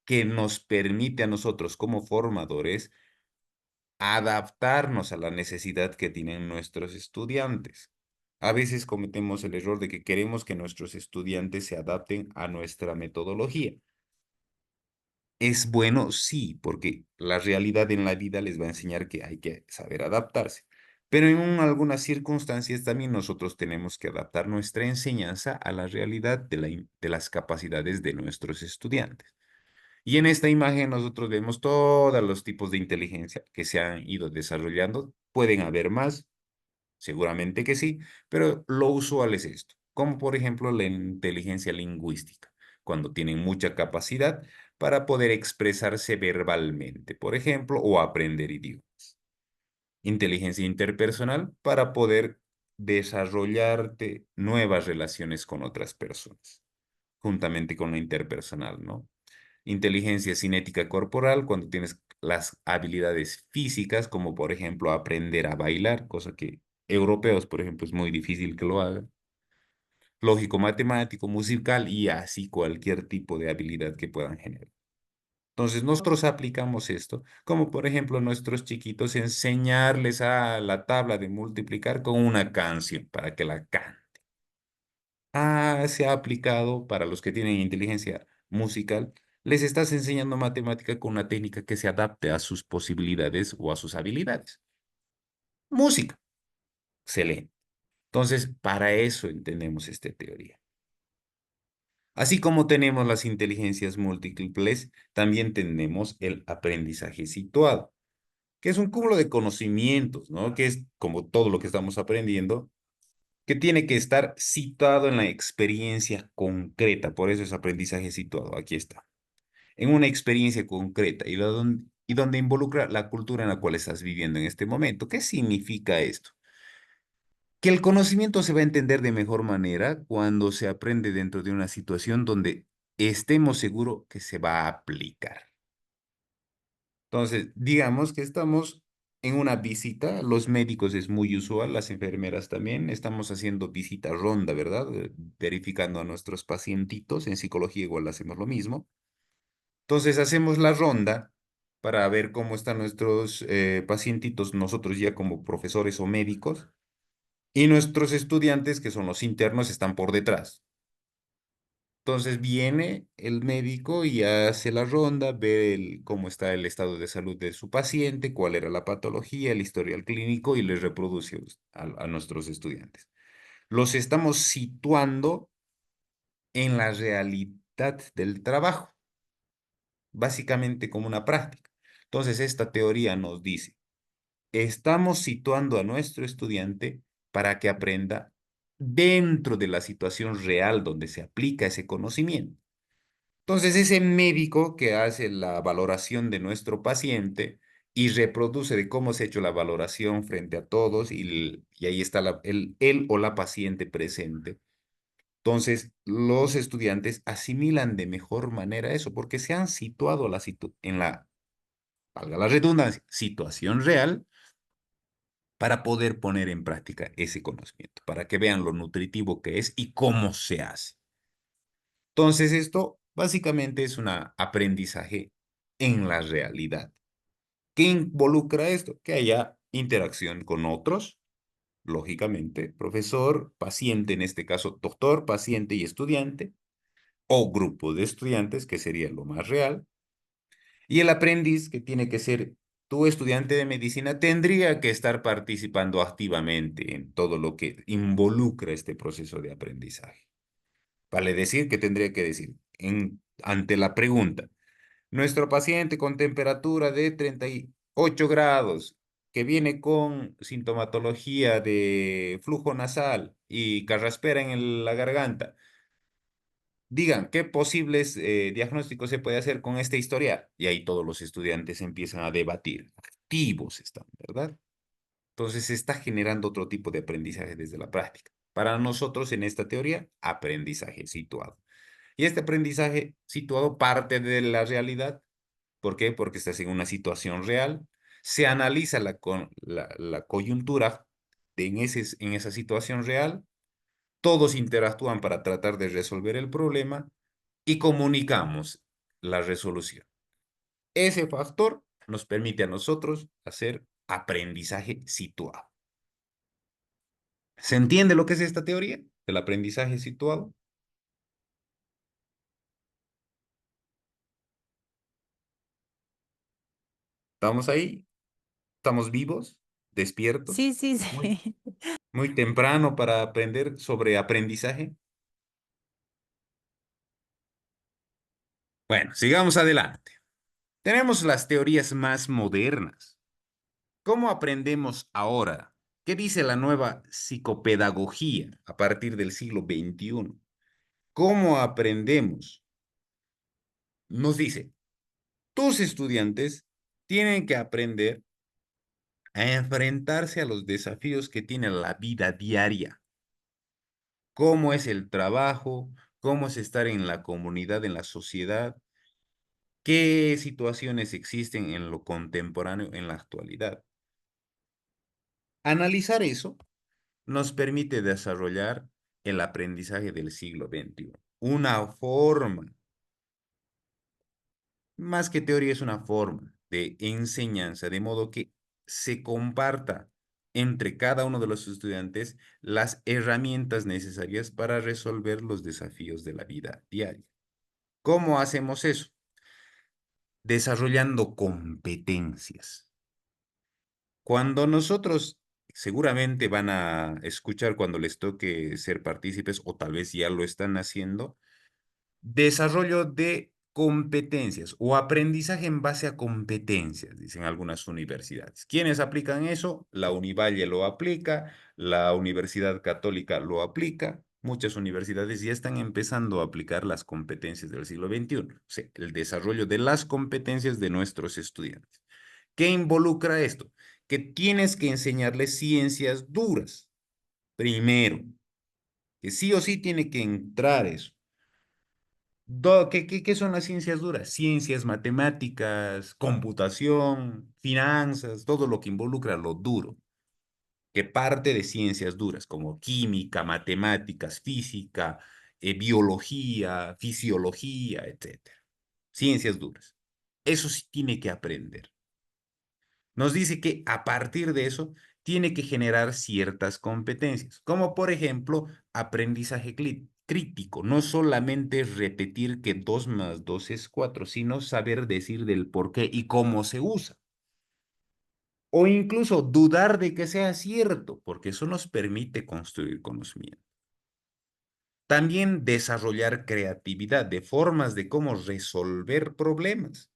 que nos permite a nosotros como formadores adaptarnos a la necesidad que tienen nuestros estudiantes. A veces cometemos el error de que queremos que nuestros estudiantes se adapten a nuestra metodología. Es bueno, sí, porque la realidad en la vida les va a enseñar que hay que saber adaptarse. Pero en algunas circunstancias también nosotros tenemos que adaptar nuestra enseñanza a la realidad de las capacidades de nuestros estudiantes. Y en esta imagen nosotros vemos todos los tipos de inteligencia que se han ido desarrollando. Pueden haber más, seguramente que sí, pero lo usual es esto, como por ejemplo la inteligencia lingüística, cuando tienen mucha capacidad para poder expresarse verbalmente, por ejemplo, o aprender idiomas. Inteligencia interpersonal para poder desarrollarte nuevas relaciones con otras personas, juntamente con la interpersonal, ¿no? Inteligencia cinética corporal, cuando tienes las habilidades físicas, como por ejemplo aprender a bailar, cosa que europeos, por ejemplo, es muy difícil que lo hagan. Lógico, matemático, musical y así cualquier tipo de habilidad que puedan generar. Entonces, nosotros aplicamos esto, como por ejemplo nuestros chiquitos, enseñarles a la tabla de multiplicar con una canción para que la canten. se ha aplicado para los que tienen inteligencia musical. Les estás enseñando matemática con una técnica que se adapte a sus posibilidades o a sus habilidades. Música, excelente. Entonces, para eso entendemos esta teoría. Así como tenemos las inteligencias múltiples, también tenemos el aprendizaje situado, que es un cúmulo de conocimientos, ¿no? Que es como todo lo que estamos aprendiendo, que tiene que estar situado en la experiencia concreta. Por eso es aprendizaje situado. Aquí está. En una experiencia concreta y donde involucra la cultura en la cual estás viviendo en este momento. ¿Qué significa esto? Que el conocimiento se va a entender de mejor manera cuando se aprende dentro de una situación donde estemos seguros que se va a aplicar. Entonces, digamos que estamos en una visita, los médicos es muy usual, las enfermeras también, estamos haciendo visita ronda, ¿verdad? Verificando a nuestros pacientitos, en psicología igual hacemos lo mismo. Entonces, hacemos la ronda para ver cómo están nuestros pacientitos, nosotros ya como profesores o médicos, y nuestros estudiantes, que son los internos, están por detrás. Entonces viene el médico y hace la ronda, ve cómo está el estado de salud de su paciente, cuál era la patología, el historial clínico y le reproduce a nuestros estudiantes. Los estamos situando en la realidad del trabajo, básicamente como una práctica. Entonces esta teoría nos dice, estamos situando a nuestro estudiante para que aprenda dentro de la situación real donde se aplica ese conocimiento. Entonces, ese médico que hace la valoración de nuestro paciente y reproduce de cómo se ha hecho la valoración frente a todos y ahí está él o la paciente presente. Entonces, los estudiantes asimilan de mejor manera eso porque se han situado en la, valga la redundancia, situación real para poder poner en práctica ese conocimiento, para que vean lo nutritivo que es y cómo se hace. Entonces, esto básicamente es un aprendizaje en la realidad. ¿Qué involucra esto? Que haya interacción con otros, lógicamente, profesor, paciente, en este caso, doctor, paciente y estudiante, o grupo de estudiantes, que sería lo más real. Y el aprendiz, que tiene que ser tu estudiante de medicina, tendría que estar participando activamente en todo lo que involucra este proceso de aprendizaje. Vale decir que tendría que decir, ante la pregunta, nuestro paciente con temperatura de 38 grados, que viene con sintomatología de flujo nasal y carraspera en la garganta, digan, ¿qué posibles diagnósticos se puede hacer con este historial? Y ahí todos los estudiantes empiezan a debatir. Activos están, ¿verdad? Entonces se está generando otro tipo de aprendizaje desde la práctica. Para nosotros en esta teoría, aprendizaje situado. Y este aprendizaje situado parte de la realidad. ¿Por qué? Porque estás en una situación real. Se analiza la coyuntura en esa situación real. Todos interactúan para tratar de resolver el problema y comunicamos la resolución. Ese factor nos permite a nosotros hacer aprendizaje situado. ¿Se entiende lo que es esta teoría del aprendizaje situado? ¿Estamos ahí? ¿Estamos vivos? ¿Despiertos? Sí, sí, Muy, sí. muy temprano para aprender sobre aprendizaje. Bueno, sigamos adelante. Tenemos las teorías más modernas. ¿Cómo aprendemos ahora? ¿Qué dice la nueva psicopedagogía a partir del siglo XXI? ¿Cómo aprendemos? Nos dice, tus estudiantes tienen que aprender a enfrentarse a los desafíos que tiene la vida diaria. ¿Cómo es el trabajo? ¿Cómo es estar en la comunidad, en la sociedad? ¿Qué situaciones existen en lo contemporáneo, en la actualidad? Analizar eso nos permite desarrollar el aprendizaje del siglo XXI. Una forma, más que teoría, es una forma de enseñanza, de modo que se comparta entre cada uno de los estudiantes las herramientas necesarias para resolver los desafíos de la vida diaria. ¿Cómo hacemos eso? Desarrollando competencias. Cuando nosotros, seguramente van a escuchar cuando les toque ser partícipes, o tal vez ya lo están haciendo, desarrollo de competencias o aprendizaje en base a competencias, dicen algunas universidades. ¿Quiénes aplican eso? La Univalle lo aplica, la Universidad Católica lo aplica. Muchas universidades ya están empezando a aplicar las competencias del siglo XXI, o sea, el desarrollo de las competencias de nuestros estudiantes. ¿Qué involucra esto? Que tienes que enseñarles ciencias duras, primero, que sí o sí tiene que entrar eso. ¿Qué son las ciencias duras? Ciencias, matemáticas, computación, finanzas, todo lo que involucra lo duro, que parte de ciencias duras, como química, matemáticas, física, biología, fisiología, etcétera. Ciencias duras. Eso sí tiene que aprender. Nos dice que a partir de eso tiene que generar ciertas competencias, como por ejemplo aprendizaje crítico. No solamente repetir que 2 más 2 es 4, sino saber decir del por qué y cómo se usa. O incluso dudar de que sea cierto, porque eso nos permite construir conocimiento. También desarrollar creatividad de formas de cómo resolver problemas.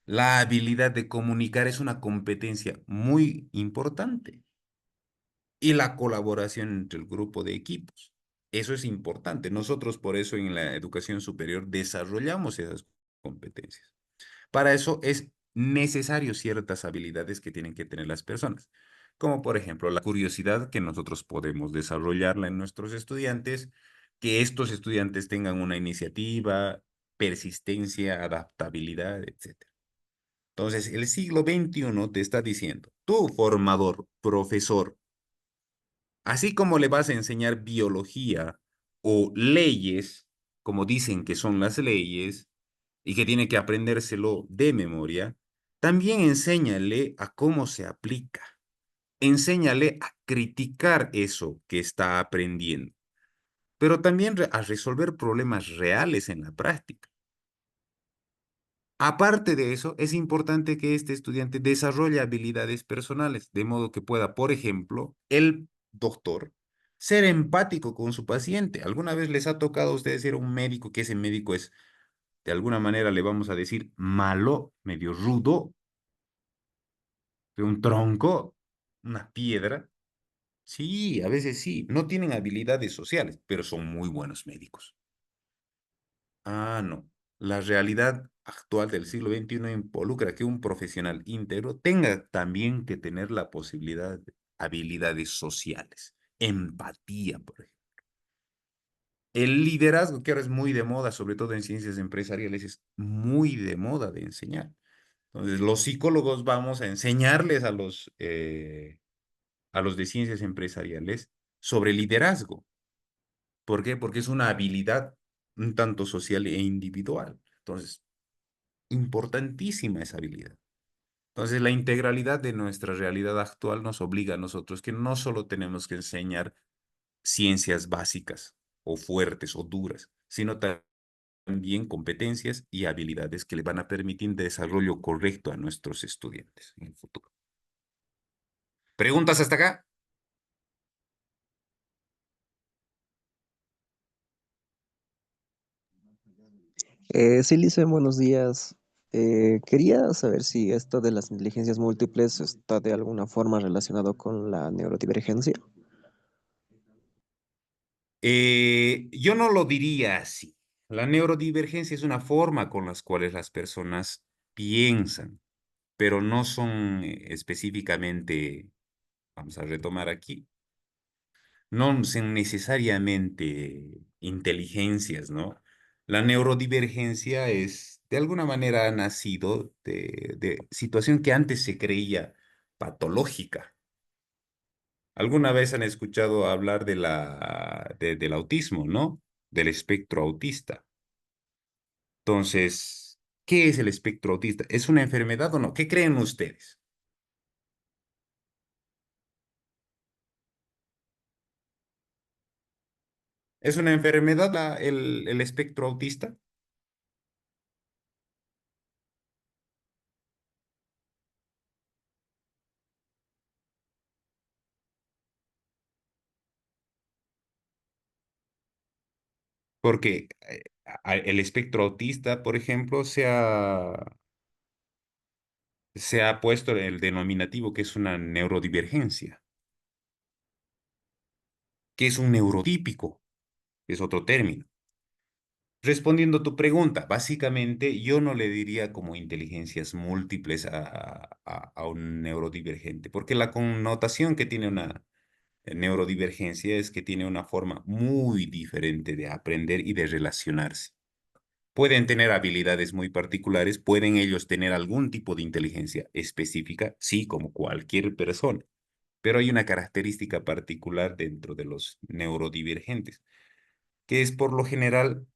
La habilidad de comunicar es una competencia muy importante. Y la colaboración entre el grupo de equipos. Eso es importante. Nosotros por eso en la educación superior desarrollamos esas competencias. Para eso es necesario ciertas habilidades que tienen que tener las personas, como por ejemplo la curiosidad que nosotros podemos desarrollarla en nuestros estudiantes, que estos estudiantes tengan una iniciativa, persistencia, adaptabilidad, etcétera. Entonces, el siglo XXI te está diciendo, tú formador, profesor, así como le vas a enseñar biología o leyes, como dicen que son las leyes, y que tiene que aprendérselo de memoria, también enséñale a cómo se aplica. Enséñale a criticar eso que está aprendiendo, pero también a resolver problemas reales en la práctica. Aparte de eso, es importante que este estudiante desarrolle habilidades personales, de modo que pueda, por ejemplo, el doctor, ser empático con su paciente. ¿Alguna vez les ha tocado a ustedes ir a un médico que ese médico es, de alguna manera, le vamos a decir, malo, medio rudo, de un tronco, una piedra? Sí, a veces sí. No tienen habilidades sociales, pero son muy buenos médicos. Ah, no. La realidad actual del siglo XXI involucra que un profesional íntegro tenga también que tener la posibilidad de habilidades sociales, empatía, por ejemplo. El liderazgo, que ahora es muy de moda, sobre todo en ciencias empresariales, es muy de moda de enseñar. Entonces, los psicólogos vamos a enseñarles a los de ciencias empresariales sobre liderazgo. ¿Por qué? Porque es una habilidad un tanto social e individual. Entonces, importantísima esa habilidad. Entonces, la integralidad de nuestra realidad actual nos obliga a nosotros que no solo tenemos que enseñar ciencias básicas o fuertes o duras, sino también competencias y habilidades que le van a permitir desarrollo correcto a nuestros estudiantes en el futuro. ¿Preguntas hasta acá? Sí, Lice, buenos días. Quería saber si esto de las inteligencias múltiples está de alguna forma relacionado con la neurodivergencia. Yo no lo diría así. La neurodivergencia es una forma con las cuales las personas piensan, pero no son específicamente, vamos a retomar aquí, no son necesariamente inteligencias, ¿no? La neurodivergencia es, de alguna manera, ha nacido de situación que antes se creía patológica. ¿Alguna vez han escuchado hablar del autismo, ¿no? Del espectro autista. Entonces, ¿qué es el espectro autista? ¿Es una enfermedad o no? ¿Qué creen ustedes? ¿Es una enfermedad el espectro autista? Porque el espectro autista, por ejemplo, se ha puesto el denominativo que es una neurodivergencia, que es un neurotípico, es otro término. Respondiendo a tu pregunta, básicamente yo no le diría como inteligencias múltiples a un neurodivergente, porque la connotación que tiene una neurodivergencia es que tiene una forma muy diferente de aprender y de relacionarse. Pueden tener habilidades muy particulares, pueden ellos tener algún tipo de inteligencia específica, sí, como cualquier persona, pero hay una característica particular dentro de los neurodivergentes, que es por lo general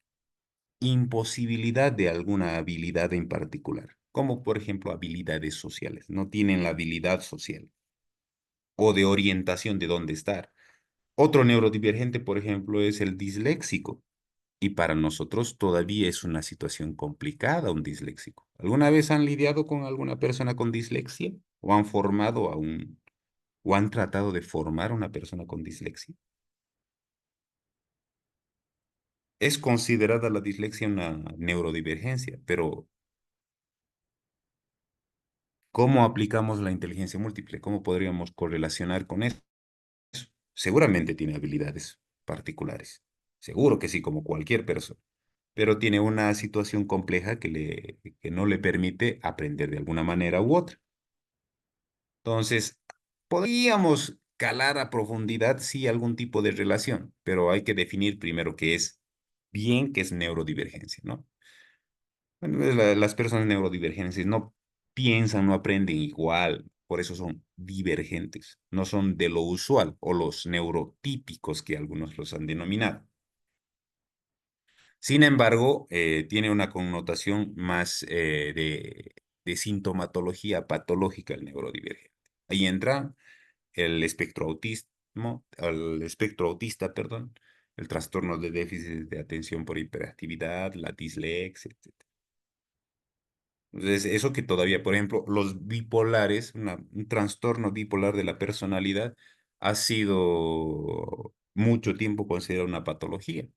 imposibilidad de alguna habilidad en particular, como por ejemplo habilidades sociales. No tienen la habilidad social o de orientación de dónde estar. Otro neurodivergente, por ejemplo, es el disléxico. Y para nosotros todavía es una situación complicada un disléxico. ¿Alguna vez han lidiado con alguna persona con dislexia? ¿O han formado o han tratado de formar a una persona con dislexia? Es considerada la dislexia una neurodivergencia, pero ¿cómo aplicamos la inteligencia múltiple? ¿Cómo podríamos correlacionar con eso? Seguramente tiene habilidades particulares. Seguro que sí, como cualquier persona. Pero tiene una situación compleja que no le permite aprender de alguna manera u otra. Entonces, podríamos calar a profundidad, sí, algún tipo de relación, pero hay que definir primero qué es neurodivergencia, ¿no? Bueno, las personas neurodivergentes no piensan, no aprenden igual, por eso son divergentes, no son de lo usual o los neurotípicos que algunos los han denominado. Sin embargo, tiene una connotación más de sintomatología patológica el neurodivergente. Ahí entra el espectro autista, perdón, el trastorno de déficit de atención por hiperactividad, la dislexia, etc. Entonces, eso que todavía, por ejemplo, los bipolares, un trastorno bipolar de la personalidad, ha sido mucho tiempo considerado una patología.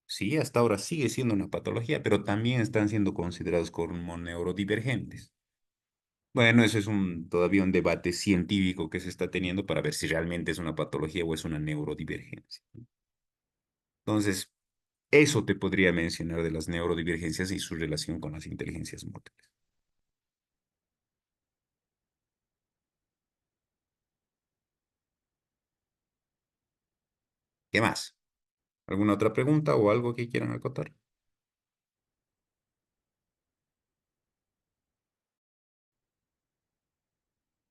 Sí, hasta ahora sigue siendo una patología, pero también están siendo considerados como neurodivergentes. Bueno, eso es todavía un debate científico que se está teniendo para ver si realmente es una patología o es una neurodivergencia. Entonces, eso te podría mencionar de las neurodivergencias y su relación con las inteligencias múltiples. ¿Qué más? ¿Alguna otra pregunta o algo que quieran acotar?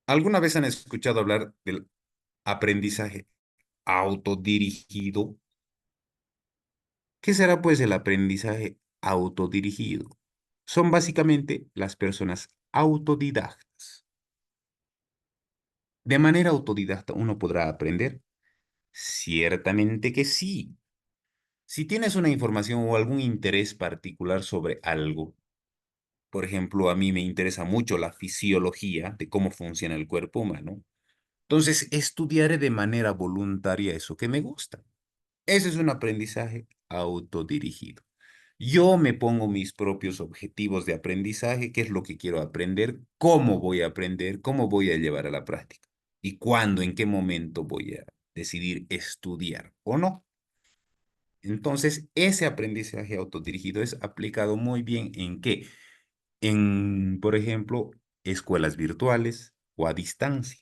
¿Alguna vez han escuchado hablar del aprendizaje autodirigido? ¿Qué será pues el aprendizaje autodirigido? Son básicamente las personas autodidactas. ¿De manera autodidacta uno podrá aprender? Ciertamente que sí. Si tienes una información o algún interés particular sobre algo, por ejemplo, a mí me interesa mucho la fisiología de cómo funciona el cuerpo humano, entonces estudiaré de manera voluntaria eso que me gusta. Ese es un aprendizaje autodirigido. Yo me pongo mis propios objetivos de aprendizaje, qué es lo que quiero aprender, cómo voy a aprender, cómo voy a llevar a la práctica y cuándo, en qué momento voy a decidir estudiar o no. Entonces, ese aprendizaje autodirigido es aplicado muy bien en qué, por ejemplo, escuelas virtuales o a distancia,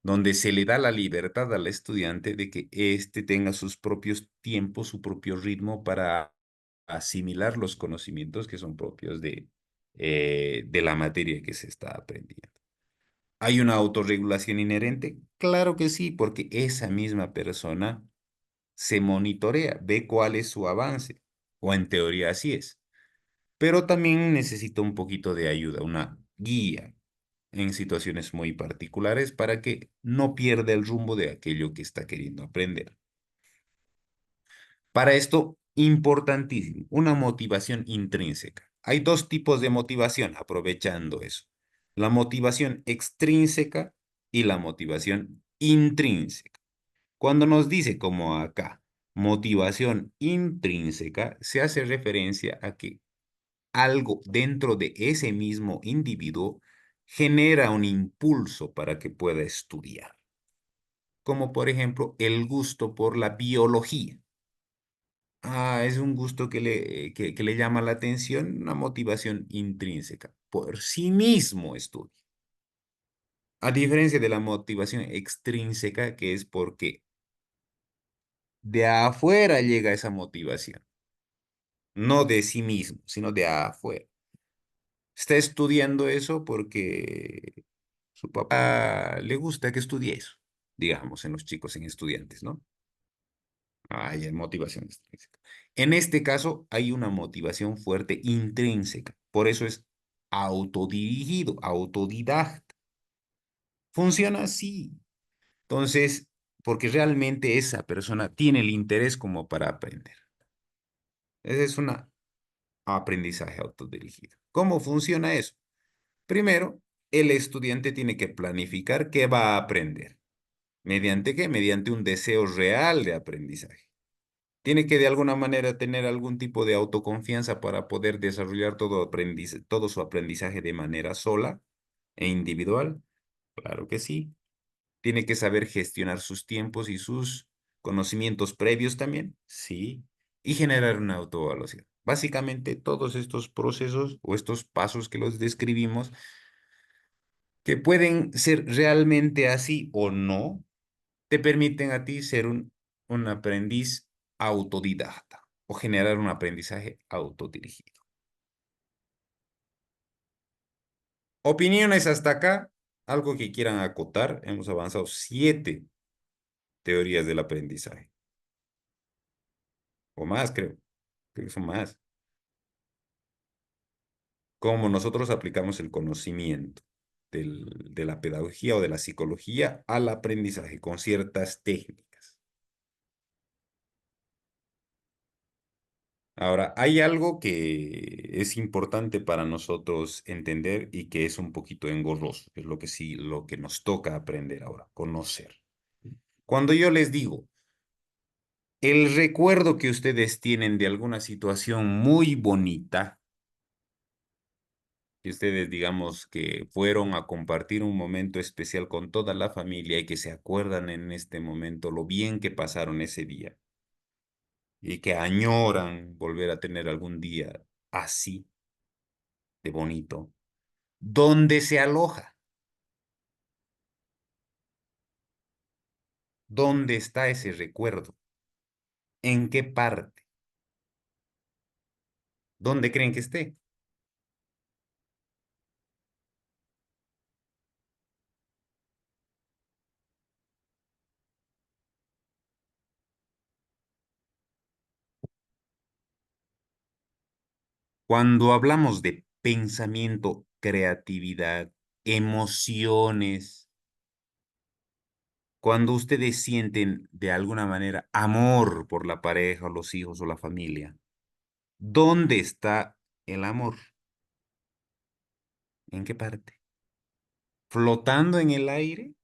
donde se le da la libertad al estudiante de que éste tenga sus propios tiempos, su propio ritmo para asimilar los conocimientos que son propios de la materia que se está aprendiendo. ¿Hay una autorregulación inherente? Claro que sí, porque esa misma persona se monitorea, ve cuál es su avance, o en teoría así es, pero también necesita un poquito de ayuda, una guía en situaciones muy particulares para que no pierda el rumbo de aquello que está queriendo aprender. Para esto, importantísimo, una motivación intrínseca. Hay dos tipos de motivación, aprovechando eso. La motivación extrínseca y la motivación intrínseca. Cuando nos dice, como acá, motivación intrínseca, se hace referencia a que algo dentro de ese mismo individuo genera un impulso para que pueda estudiar, como por ejemplo el gusto por la biología. Es un gusto que le llama la atención, una motivación intrínseca. Por sí mismo estudia. A diferencia de la motivación extrínseca, que es porque de afuera llega esa motivación, no de sí mismo, sino de afuera. Está estudiando eso porque su papá le gusta que estudie eso, digamos, en los chicos, en estudiantes, ¿no? Hay motivación extrínseca. En este caso, hay una motivación fuerte intrínseca. Por eso es autodirigido, autodidacta. Funciona así. Entonces, porque realmente esa persona tiene el interés como para aprender. Ese es un aprendizaje autodirigido. ¿Cómo funciona eso? Primero, el estudiante tiene que planificar qué va a aprender. ¿Mediante qué? Mediante un deseo real de aprendizaje. Tiene que de alguna manera tener algún tipo de autoconfianza para poder desarrollar todo su aprendizaje de manera sola e individual. Claro que sí. Tiene que saber gestionar sus tiempos y sus conocimientos previos también. Sí. Y generar una autoevaluación. Básicamente todos estos procesos o estos pasos que los describimos, que pueden ser realmente así o no, te permiten a ti ser un aprendiz autodidacta o generar un aprendizaje autodirigido. Opiniones hasta acá, algo que quieran acotar. Hemos avanzado 7 teorías del aprendizaje, o más, creo que son más. Cómo nosotros aplicamos el conocimiento de la pedagogía o de la psicología al aprendizaje con ciertas técnicas. Ahora, hay algo que es importante para nosotros entender y que es un poquito engorroso, que es lo que sí, lo que nos toca aprender ahora, conocer. Cuando yo les digo, el recuerdo que ustedes tienen de alguna situación muy bonita, que ustedes digamos que fueron a compartir un momento especial con toda la familia y que se acuerdan en este momento lo bien que pasaron ese día y que añoran volver a tener algún día así de bonito. ¿Dónde se aloja? ¿Dónde está ese recuerdo? ¿En qué parte? ¿Dónde creen que esté? Cuando hablamos de pensamiento, creatividad, emociones, cuando ustedes sienten de alguna manera amor por la pareja o los hijos o la familia, ¿dónde está el amor? ¿En qué parte? ¿Flotando en el aire?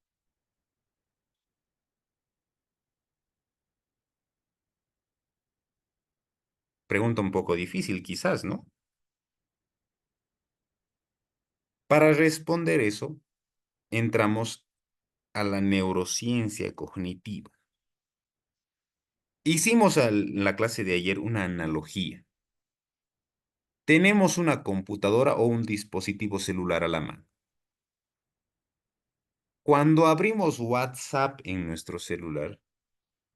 Pregunta un poco difícil quizás, ¿no? Para responder eso, entramos a la neurociencia cognitiva. Hicimos en la clase de ayer una analogía. Tenemos una computadora o un dispositivo celular a la mano. Cuando abrimos WhatsApp en nuestro celular,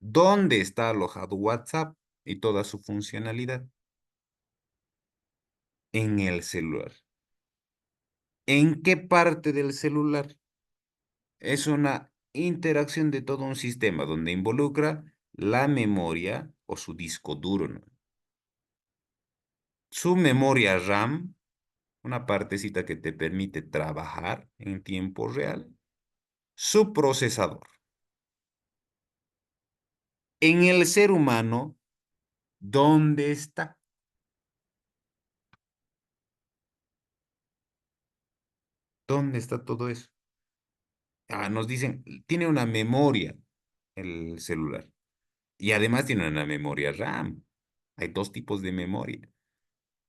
¿dónde está alojado WhatsApp y toda su funcionalidad? En el celular. ¿En qué parte del celular? Es una interacción de todo un sistema donde involucra la memoria o su disco duro, ¿no? Su memoria RAM, una partecita que te permite trabajar en tiempo real. Su procesador. En el ser humano, ¿Dónde está? ¿Dónde está todo eso? Ah, nos dicen, tiene una memoria el celular. Y además tiene una memoria RAM. Hay dos tipos de memoria.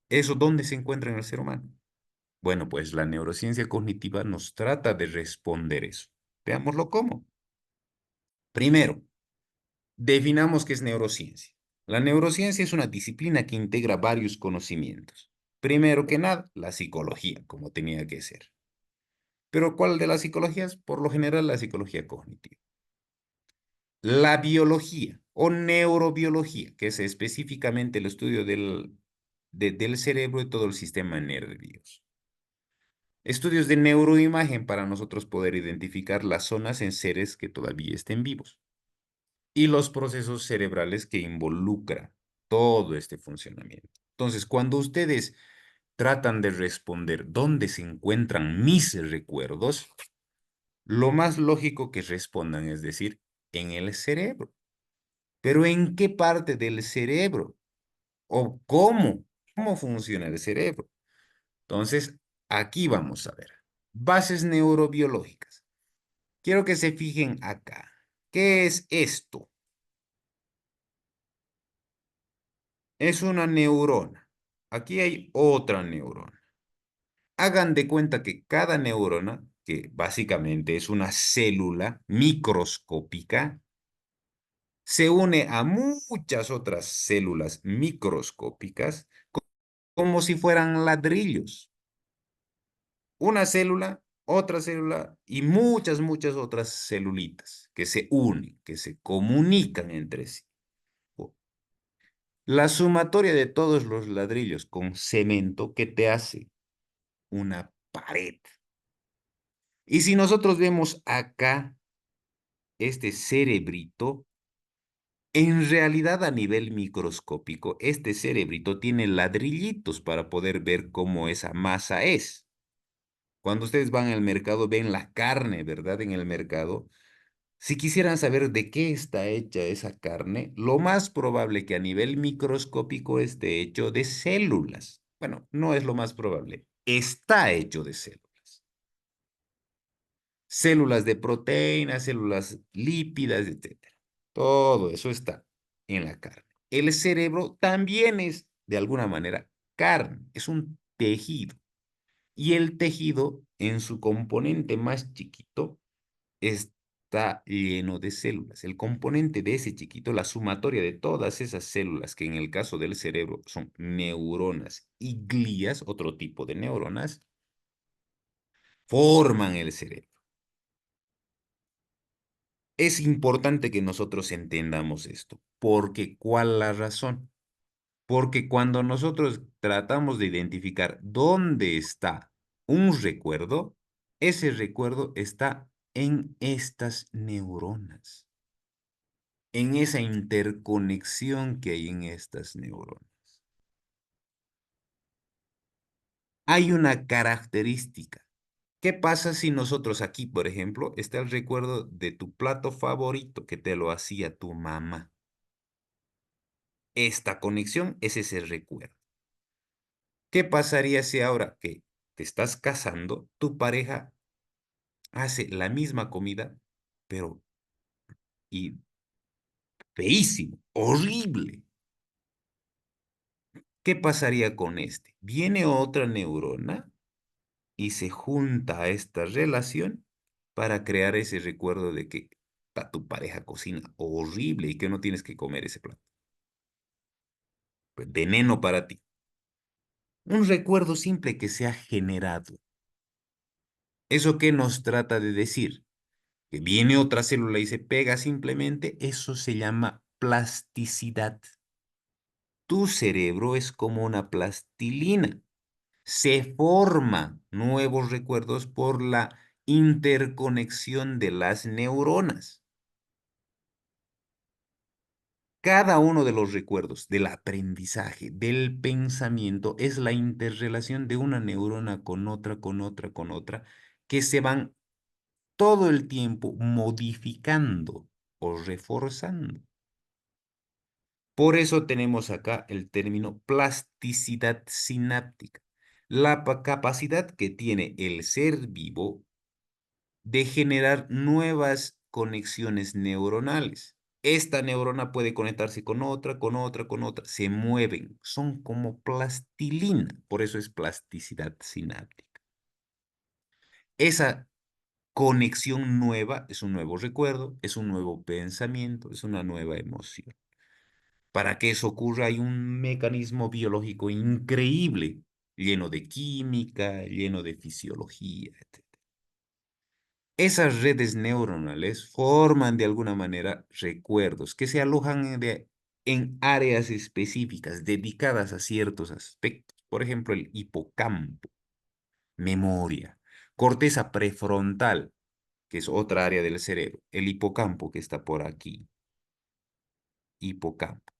¿Eso dónde se encuentra en el ser humano? Bueno, pues la neurociencia cognitiva nos trata de responder eso. Veámoslo cómo. Primero, definamos qué es neurociencia. La neurociencia es una disciplina que integra varios conocimientos. Primero que nada, la psicología, como tenía que ser. Pero ¿cuál de las psicologías? Por lo general, la psicología cognitiva. La biología o neurobiología, que es específicamente el estudio del cerebro y todo el sistema nervioso. Estudios de neuroimagen para nosotros poder identificar las zonas en seres que todavía estén vivos. Y los procesos cerebrales que involucra todo este funcionamiento. Entonces, cuando ustedes tratan de responder dónde se encuentran mis recuerdos, lo más lógico que respondan es decir, en el cerebro. Pero ¿en qué parte del cerebro? ¿O cómo? ¿Cómo funciona el cerebro? Entonces, aquí vamos a ver. Bases neurobiológicas. Quiero que se fijen acá. ¿Qué es esto? Es una neurona. Aquí hay otra neurona. Hagan de cuenta que cada neurona, que básicamente es una célula microscópica, se une a muchas otras células microscópicas como si fueran ladrillos. Una célula y muchas otras celulitas que se unen, que se comunican entre sí. La sumatoria de todos los ladrillos con cemento que te hace una pared. Y si nosotros vemos acá este cerebrito, en realidad a nivel microscópico, este cerebrito tiene ladrillitos para poder ver cómo esa masa es. Cuando ustedes van al mercado, ven la carne, ¿verdad? En el mercado. Si quisieran saber de qué está hecha esa carne, lo más probable que a nivel microscópico esté hecho de células. Bueno, no es lo más probable. Está hecho de células. Células de proteínas, células lípidas, etcétera. Todo eso está en la carne. El cerebro también es, de alguna manera, carne. Es un tejido. Y el tejido, en su componente más chiquito, está lleno de células. El componente de ese chiquito, la sumatoria de todas esas células, que en el caso del cerebro son neuronas y glías, otro tipo de neuronas, forman el cerebro. Es importante que nosotros entendamos esto, porque ¿cuál la razón? Porque cuando nosotros tratamos de identificar dónde está un recuerdo, ese recuerdo está en estas neuronas, en esa interconexión que hay en estas neuronas. Hay una característica. ¿Qué pasa si nosotros aquí, por ejemplo, está el recuerdo de tu plato favorito que te lo hacía tu mamá? Esta conexión es ese recuerdo. ¿Qué pasaría si ahora que te estás casando, tu pareja hace la misma comida, pero y feísimo, horrible? ¿Qué pasaría con este? Viene otra neurona y se junta a esta relación para crear ese recuerdo de que tu pareja cocina horrible y que no tienes que comer ese plato. Pues veneno para ti. Un recuerdo simple que se ha generado. ¿Eso qué nos trata de decir? Que viene otra célula y se pega simplemente, eso se llama plasticidad. Tu cerebro es como una plastilina. Se forman nuevos recuerdos por la interconexión de las neuronas. Cada uno de los recuerdos del aprendizaje, del pensamiento, es la interrelación de una neurona con otra, con otra, con otra, que se van todo el tiempo modificando o reforzando. Por eso tenemos acá el término plasticidad sináptica, la capacidad que tiene el ser vivo de generar nuevas conexiones neuronales. Esta neurona puede conectarse con otra, con otra, con otra. Se mueven, son como plastilina, por eso es plasticidad sináptica. Esa conexión nueva es un nuevo recuerdo, es un nuevo pensamiento, es una nueva emoción. Para que eso ocurra hay un mecanismo biológico increíble, lleno de química, lleno de fisiología, etc. Esas redes neuronales forman de alguna manera recuerdos que se alojan en áreas específicas dedicadas a ciertos aspectos. Por ejemplo, el hipocampo, memoria, corteza prefrontal, que es otra área del cerebro, el hipocampo que está por aquí, hipocampo,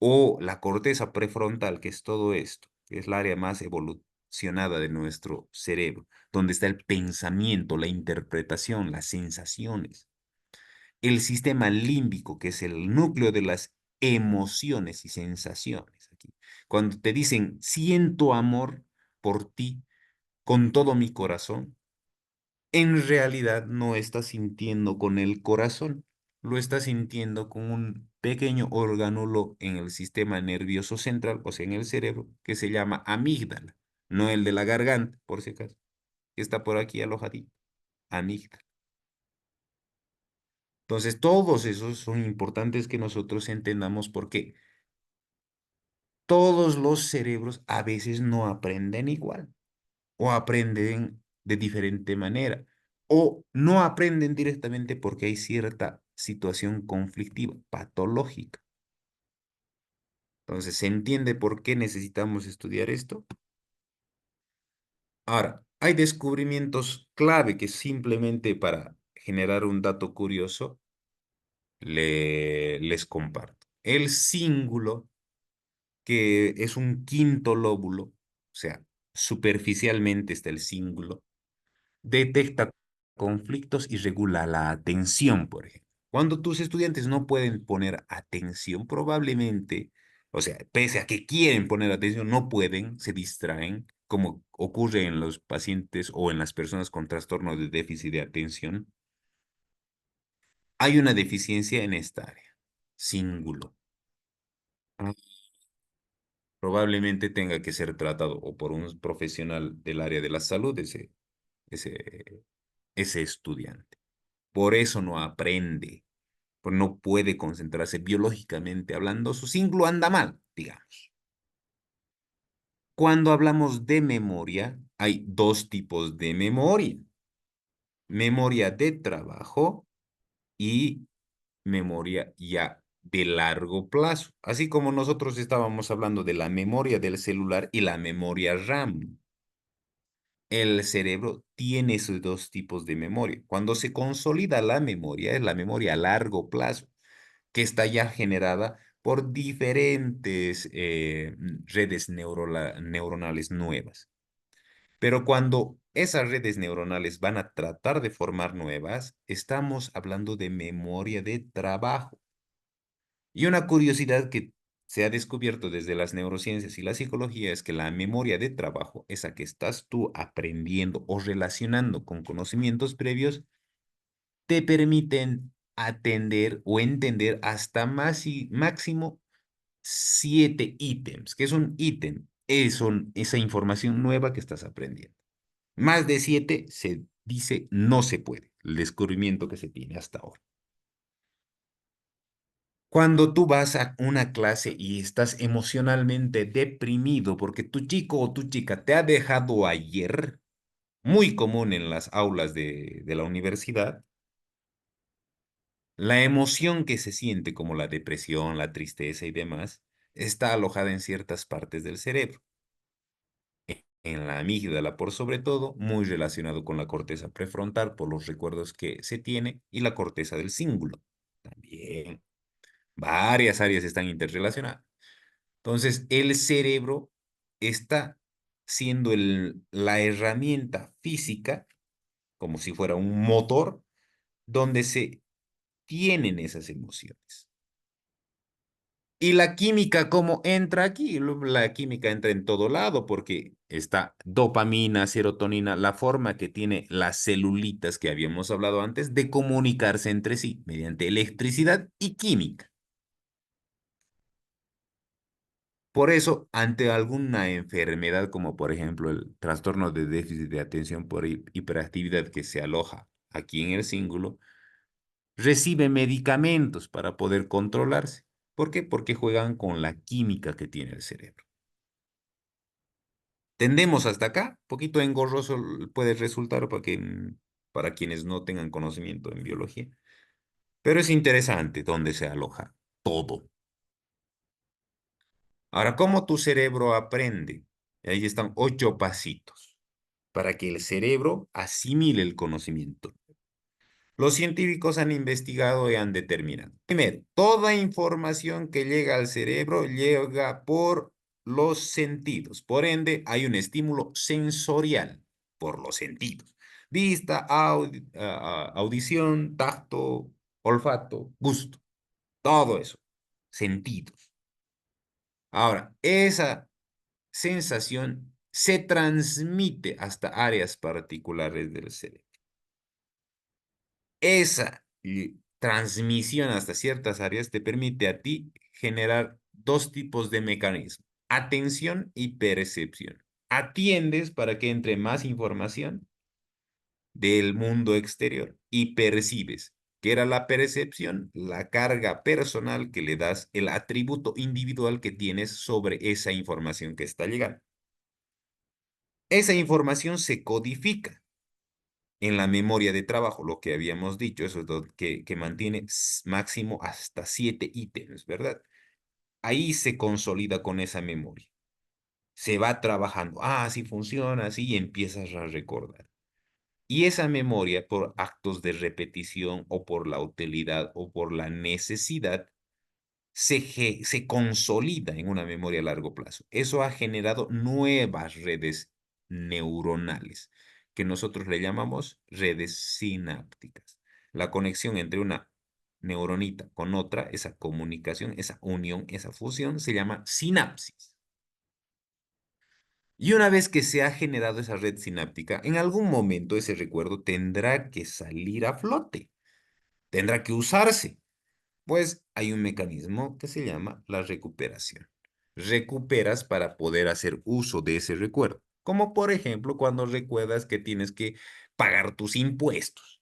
o la corteza prefrontal, que es todo esto, que es la área más evolucionada de nuestro cerebro, donde está el pensamiento, la interpretación, las sensaciones. El sistema límbico, que es el núcleo de las emociones y sensaciones. Aquí. Cuando te dicen, siento amor por ti con todo mi corazón, en realidad no estás sintiendo con el corazón, lo estás sintiendo con un pequeño orgánulo en el sistema nervioso central, o sea, en el cerebro, que se llama amígdala, no el de la garganta, por si acaso, que está por aquí alojadito, amígdala. Entonces, todos esos son importantes que nosotros entendamos porque todos los cerebros a veces no aprenden igual o aprenden de diferente manera o no aprenden directamente porque hay cierta situación conflictiva, patológica. Entonces, ¿se entiende por qué necesitamos estudiar esto? Ahora, hay descubrimientos clave que simplemente para generar un dato curioso les comparto. El cíngulo que es un quinto lóbulo, o sea, superficialmente está el cíngulo, detecta conflictos y regula la atención, por ejemplo. Cuando tus estudiantes no pueden poner atención, probablemente, o sea, pese a que quieren poner atención, no pueden, se distraen, como ocurre en los pacientes o en las personas con trastorno de déficit de atención. Hay una deficiencia en esta área, cíngulo. Probablemente tenga que ser tratado o por un profesional del área de la salud, ese, ese estudiante. Por eso no aprende, no puede concentrarse biológicamente hablando, su ciclo anda mal, digamos. Cuando hablamos de memoria, hay dos tipos de memoria. Memoria de trabajo y memoria ya de largo plazo. Así como nosotros estábamos hablando de la memoria del celular y la memoria RAM. El cerebro tiene esos dos tipos de memoria. Cuando se consolida la memoria, es la memoria a largo plazo, que está ya generada por diferentes redes neuronales nuevas. Pero cuando esas redes neuronales van a tratar de formar nuevas, estamos hablando de memoria de trabajo. Y una curiosidad que se ha descubierto desde las neurociencias y la psicología es que la memoria de trabajo, esa que estás tú aprendiendo o relacionando con conocimientos previos, te permiten atender o entender hasta más y máximo 7 ítems. ¿Qué es un ítem? Son esa información nueva que estás aprendiendo. Más de 7 se dice no se puede, el descubrimiento que se tiene hasta ahora. Cuando tú vas a una clase y estás emocionalmente deprimido porque tu chico o tu chica te ha dejado ayer, muy común en las aulas de la universidad, la emoción que se siente como la depresión, la tristeza y demás, está alojada en ciertas partes del cerebro. En la amígdala por sobre todo, muy relacionado con la corteza prefrontal por los recuerdos que se tiene y la corteza del cíngulo. También varias áreas están interrelacionadas. Entonces, el cerebro está siendo la herramienta física, como si fuera un motor, donde se tienen esas emociones. ¿Y la química cómo entra aquí? La química entra en todo lado porque está dopamina, serotonina, la forma que tiene las celulitas que habíamos hablado antes de comunicarse entre sí mediante electricidad y química. Por eso, ante alguna enfermedad como por ejemplo el trastorno de déficit de atención por hiperactividad que se aloja aquí en el cíngulo, recibe medicamentos para poder controlarse. ¿Por qué? Porque juegan con la química que tiene el cerebro. Tendemos hasta acá, poquito engorroso puede resultar para quienes no tengan conocimiento en biología, pero es interesante dónde se aloja todo. Ahora, ¿cómo tu cerebro aprende? Ahí están 8 pasitos para que el cerebro asimile el conocimiento. Los científicos han investigado y han determinado. Primero, toda información que llega al cerebro llega por los sentidos. Por ende, hay un estímulo sensorial por los sentidos. Vista, audición, tacto, olfato, gusto. Todo eso. Sentidos. Ahora, esa sensación se transmite hasta áreas particulares del cerebro. Esa transmisión hasta ciertas áreas te permite a ti generar dos tipos de mecanismos, atención y percepción. Atiendes para que entre más información del mundo exterior y percibes, que era la percepción, la carga personal que le das, el atributo individual que tienes sobre esa información que está llegando. Esa información se codifica en la memoria de trabajo, lo que habíamos dicho, eso es lo que mantiene máximo hasta 7 ítems, ¿verdad? Ahí se consolida con esa memoria. Se va trabajando, así funciona, así, y empiezas a recordar. Y esa memoria, por actos de repetición o por la utilidad o por la necesidad, se consolida en una memoria a largo plazo. Eso ha generado nuevas redes neuronales, que nosotros le llamamos redes sinápticas. La conexión entre una neuronita con otra, esa comunicación, esa unión, esa fusión, se llama sinapsis. Y una vez que se ha generado esa red sináptica, en algún momento ese recuerdo tendrá que salir a flote, tendrá que usarse. Pues hay un mecanismo que se llama la recuperación. Recuperas para poder hacer uso de ese recuerdo. Como por ejemplo cuando recuerdas que tienes que pagar tus impuestos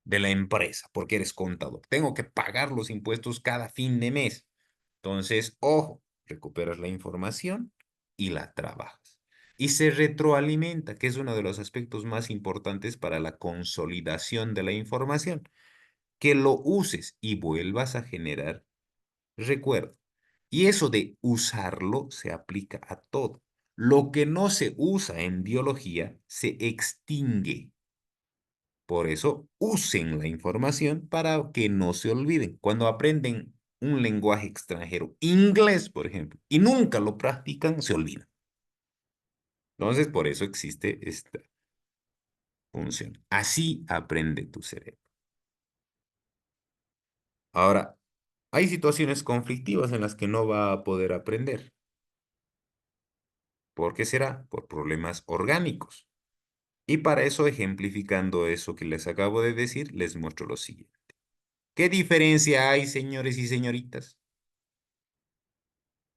de la empresa porque eres contador. Tengo que pagar los impuestos cada fin de mes. Entonces, ojo, recuperas la información y la trabajas. Y se retroalimenta, que es uno de los aspectos más importantes para la consolidación de la información, que lo uses y vuelvas a generar recuerdo. Y eso de usarlo se aplica a todo. Lo que no se usa en biología se extingue. Por eso usen la información para que no se olviden. Cuando aprenden un lenguaje extranjero, inglés, por ejemplo, y nunca lo practican, se olvidan. Entonces, por eso existe esta función. Así aprende tu cerebro. Ahora, hay situaciones conflictivas en las que no va a poder aprender. ¿Por qué será? Por problemas orgánicos. Y para eso, ejemplificando eso que les acabo de decir, les muestro lo siguiente. ¿Qué diferencia hay, señores y señoritas,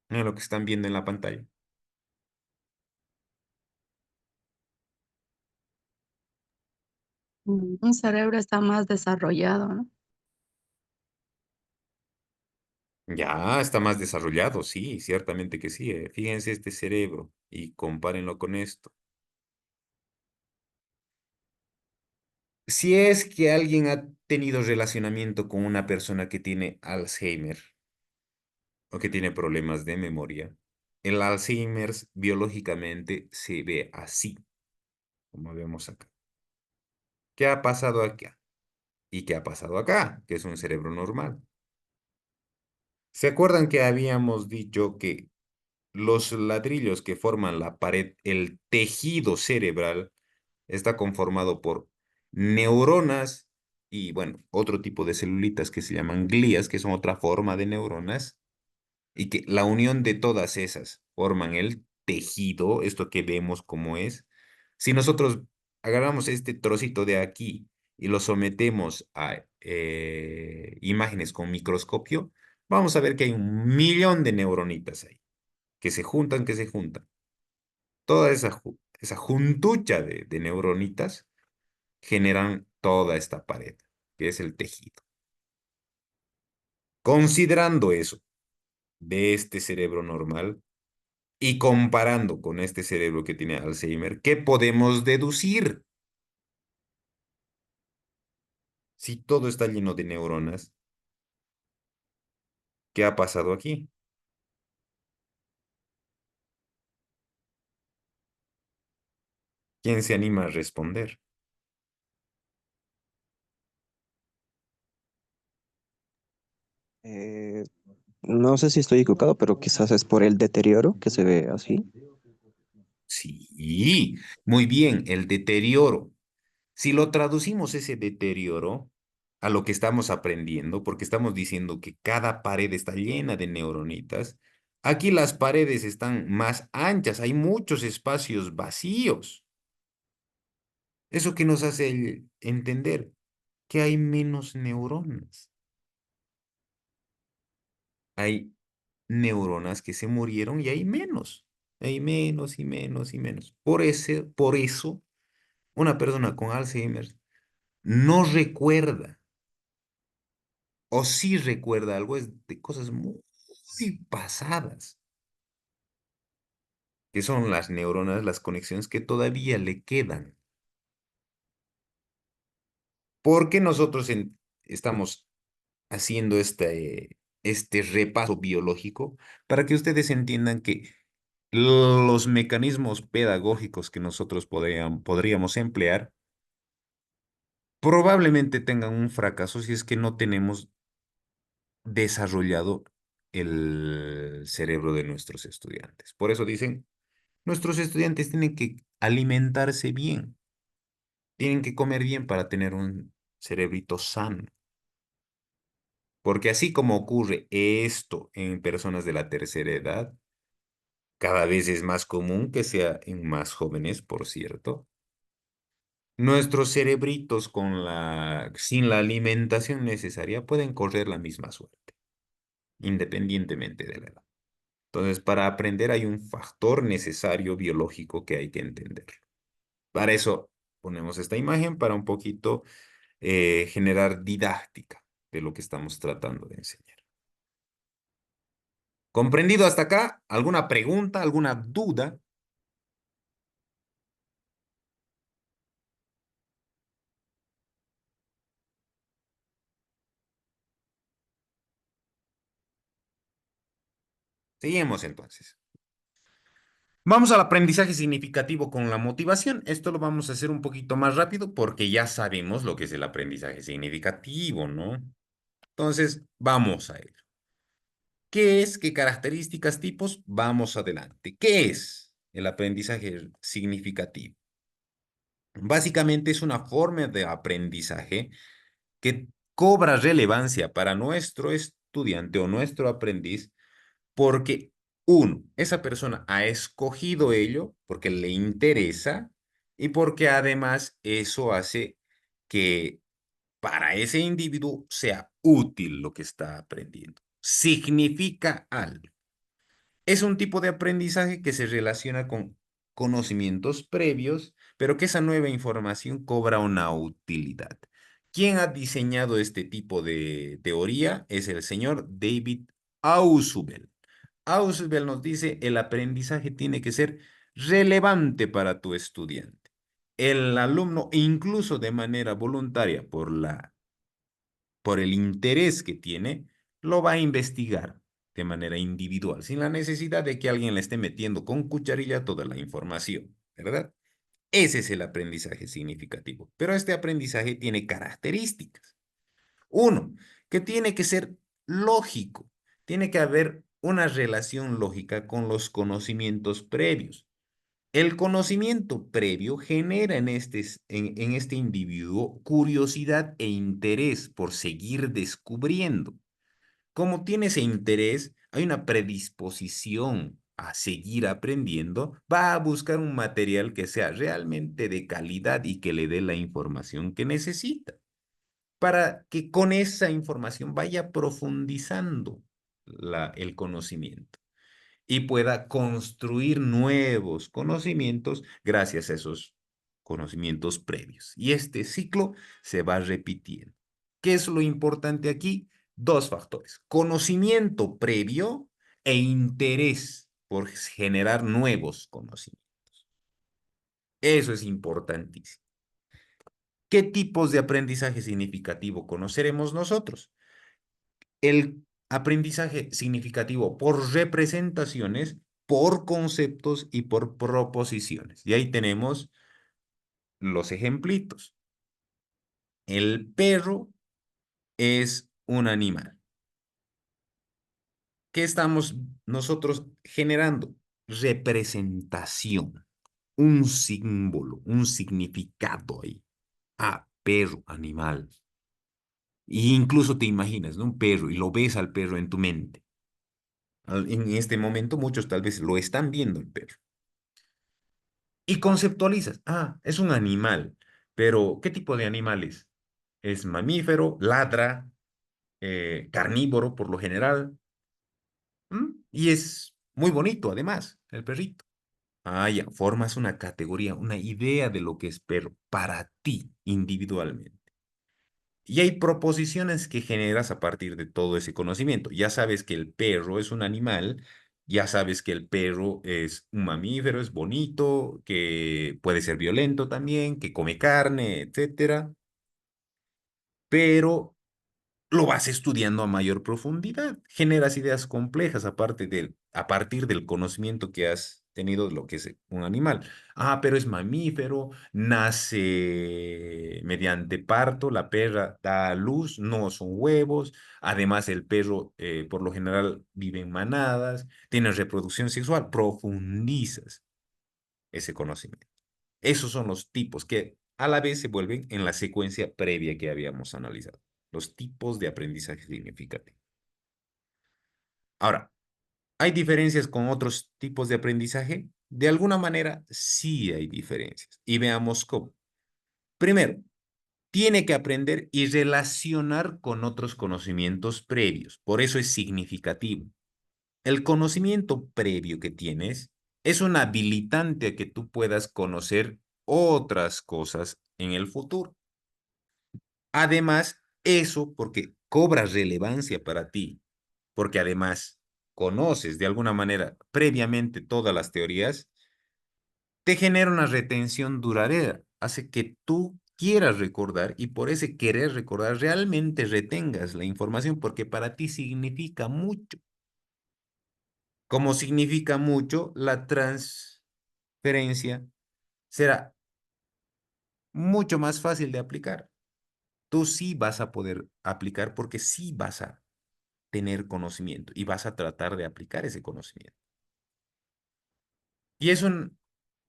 en lo que están viendo en la pantalla? Un cerebro está más desarrollado, ¿no? Ya está más desarrollado, sí, ciertamente que sí. Fíjense este cerebro y compárenlo con esto. Si es que alguien ha tenido relacionamiento con una persona que tiene Alzheimer o que tiene problemas de memoria, el Alzheimer biológicamente se ve así, como vemos acá. ¿Qué ha pasado acá? ¿Y qué ha pasado acá? Que es un cerebro normal. ¿Se acuerdan que habíamos dicho que los ladrillos que forman la pared, el tejido cerebral, está conformado por neuronas y, bueno, otro tipo de celulitas que se llaman glías, que son otra forma de neuronas, y que la unión de todas esas forman el tejido, esto que vemos como es. Si nosotros agarramos este trocito de aquí y lo sometemos a imágenes con microscopio, vamos a ver que hay 1 millón de neuronitas ahí, que se juntan. Toda esa juntucha de neuronitas generan toda esta pared, que es el tejido. Considerando eso de este cerebro normal y comparando con este cerebro que tiene Alzheimer, ¿qué podemos deducir? Si todo está lleno de neuronas, ¿qué ha pasado aquí? ¿Quién se anima a responder? Eh, no sé si estoy equivocado, pero quizás es por el deterioro que se ve así. Sí, muy bien, el deterioro. Si lo traducimos ese deterioro a lo que estamos aprendiendo, porque estamos diciendo que cada pared está llena de neuronitas, aquí las paredes están más anchas, hay muchos espacios vacíos. Eso que nos hace entender que hay menos neuronas. Hay neuronas que se murieron y hay menos. Hay menos y menos y menos. Por eso, una persona con Alzheimer no recuerda o sí recuerda algo es de cosas muy pasadas, que son las neuronas, las conexiones que todavía le quedan. Porque nosotros estamos haciendo este repaso biológico para que ustedes entiendan que los mecanismos pedagógicos que nosotros podríamos emplear probablemente tengan un fracaso si es que no tenemos desarrollado el cerebro de nuestros estudiantes. Por eso dicen, nuestros estudiantes tienen que alimentarse bien, tienen que comer bien para tener un cerebrito sano. Porque así como ocurre esto en personas de la tercera edad, cada vez es más común que sea en más jóvenes, por cierto. Nuestros cerebritos sin la alimentación necesaria pueden correr la misma suerte, independientemente de la edad. Entonces, para aprender hay un factor necesario biológico que hay que entender. Para eso ponemos esta imagen para un poquito generar didáctica de lo que estamos tratando de enseñar. ¿Comprendido hasta acá? ¿Alguna pregunta, alguna duda? Seguimos entonces. Vamos al aprendizaje significativo con la motivación. Esto lo vamos a hacer un poquito más rápido porque ya sabemos lo que es el aprendizaje significativo, ¿no? Entonces, vamos a ello. ¿Qué es? ¿Qué características, tipos? Vamos adelante. ¿Qué es el aprendizaje significativo? Básicamente es una forma de aprendizaje que cobra relevancia para nuestro estudiante o nuestro aprendiz porque, uno, esa persona ha escogido ello porque le interesa y porque además eso hace que para ese individuo sea útil lo que está aprendiendo. Significa algo. Es un tipo de aprendizaje que se relaciona con conocimientos previos, pero que esa nueva información cobra una utilidad. ¿Quién ha diseñado este tipo de teoría? Es el señor David Ausubel. Ausubel nos dice, el aprendizaje tiene que ser relevante para tu estudiante. El alumno, incluso de manera voluntaria, por el interés que tiene, lo va a investigar de manera individual, sin la necesidad de que alguien le esté metiendo con cucharilla toda la información, ¿verdad? Ese es el aprendizaje significativo. Pero este aprendizaje tiene características. Uno, que tiene que ser lógico. Tiene que haber una relación lógica con los conocimientos previos. El conocimiento previo genera en este individuo curiosidad e interés por seguir descubriendo. Como tiene ese interés, hay una predisposición a seguir aprendiendo, va a buscar un material que sea realmente de calidad y que le dé la información que necesita, para que con esa información vaya profundizando el conocimiento y pueda construir nuevos conocimientos gracias a esos conocimientos previos. Y este ciclo se va repitiendo. ¿Qué es lo importante aquí? Dos factores: conocimiento previo e interés por generar nuevos conocimientos. Eso es importantísimo. ¿Qué tipos de aprendizaje significativo conoceremos nosotros? El aprendizaje significativo por representaciones, por conceptos y por proposiciones. Y ahí tenemos los ejemplitos. El perro es un animal. ¿Qué estamos nosotros generando? Representación, un símbolo, un significado ahí. Ah, perro, animal. Y incluso te imaginas, ¿no? Un perro y lo ves al perro en tu mente. En este momento muchos tal vez lo están viendo el perro. Y conceptualizas, ah, es un animal, pero ¿qué tipo de animal es? ¿Es mamífero, ladra, carnívoro por lo general? Y es muy bonito además, el perrito. Ah, ya, formas una categoría, una idea de lo que es perro para ti individualmente. Y hay proposiciones que generas a partir de todo ese conocimiento. Ya sabes que el perro es un animal, ya sabes que el perro es un mamífero, es bonito, que puede ser violento también, que come carne, etcétera. Pero lo vas estudiando a mayor profundidad. Generas ideas complejas a partir del conocimiento que has tenido de lo que es un animal. Ah, pero es mamífero, nace mediante parto, la perra da a luz, no son huevos. Además, el perro por lo general vive en manadas, tiene reproducción sexual. Profundizas ese conocimiento. Esos son los tipos que a la vez se vuelven en la secuencia previa que habíamos analizado. Los tipos de aprendizaje significativo. Ahora, ¿hay diferencias con otros tipos de aprendizaje? De alguna manera, sí hay diferencias. Y veamos cómo. Primero, tiene que aprender y relacionar con otros conocimientos previos. Por eso es significativo. El conocimiento previo que tienes es un habilitante a que tú puedas conocer otras cosas en el futuro. Además, eso porque cobra relevancia para ti, porque además conoces de alguna manera previamente todas las teorías, te genera una retención duradera, hace que tú quieras recordar y por ese querer recordar realmente retengas la información porque para ti significa mucho. Como significa mucho, la transferencia será mucho más fácil de aplicar. Tú sí vas a poder aplicar porque sí vas a tener conocimiento y vas a tratar de aplicar ese conocimiento. Y es un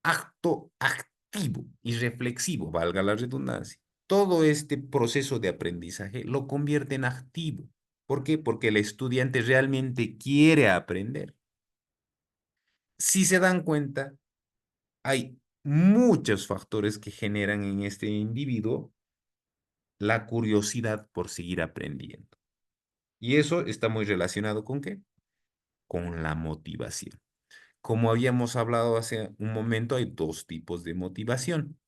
acto activo y reflexivo, valga la redundancia. Todo este proceso de aprendizaje lo convierte en activo. ¿Por qué? Porque el estudiante realmente quiere aprender. Si se dan cuenta, hay muchos factores que generan en este individuo la curiosidad por seguir aprendiendo. Y eso está muy relacionado ¿con qué? Con la motivación. Como habíamos hablado hace un momento, hay dos tipos de motivación: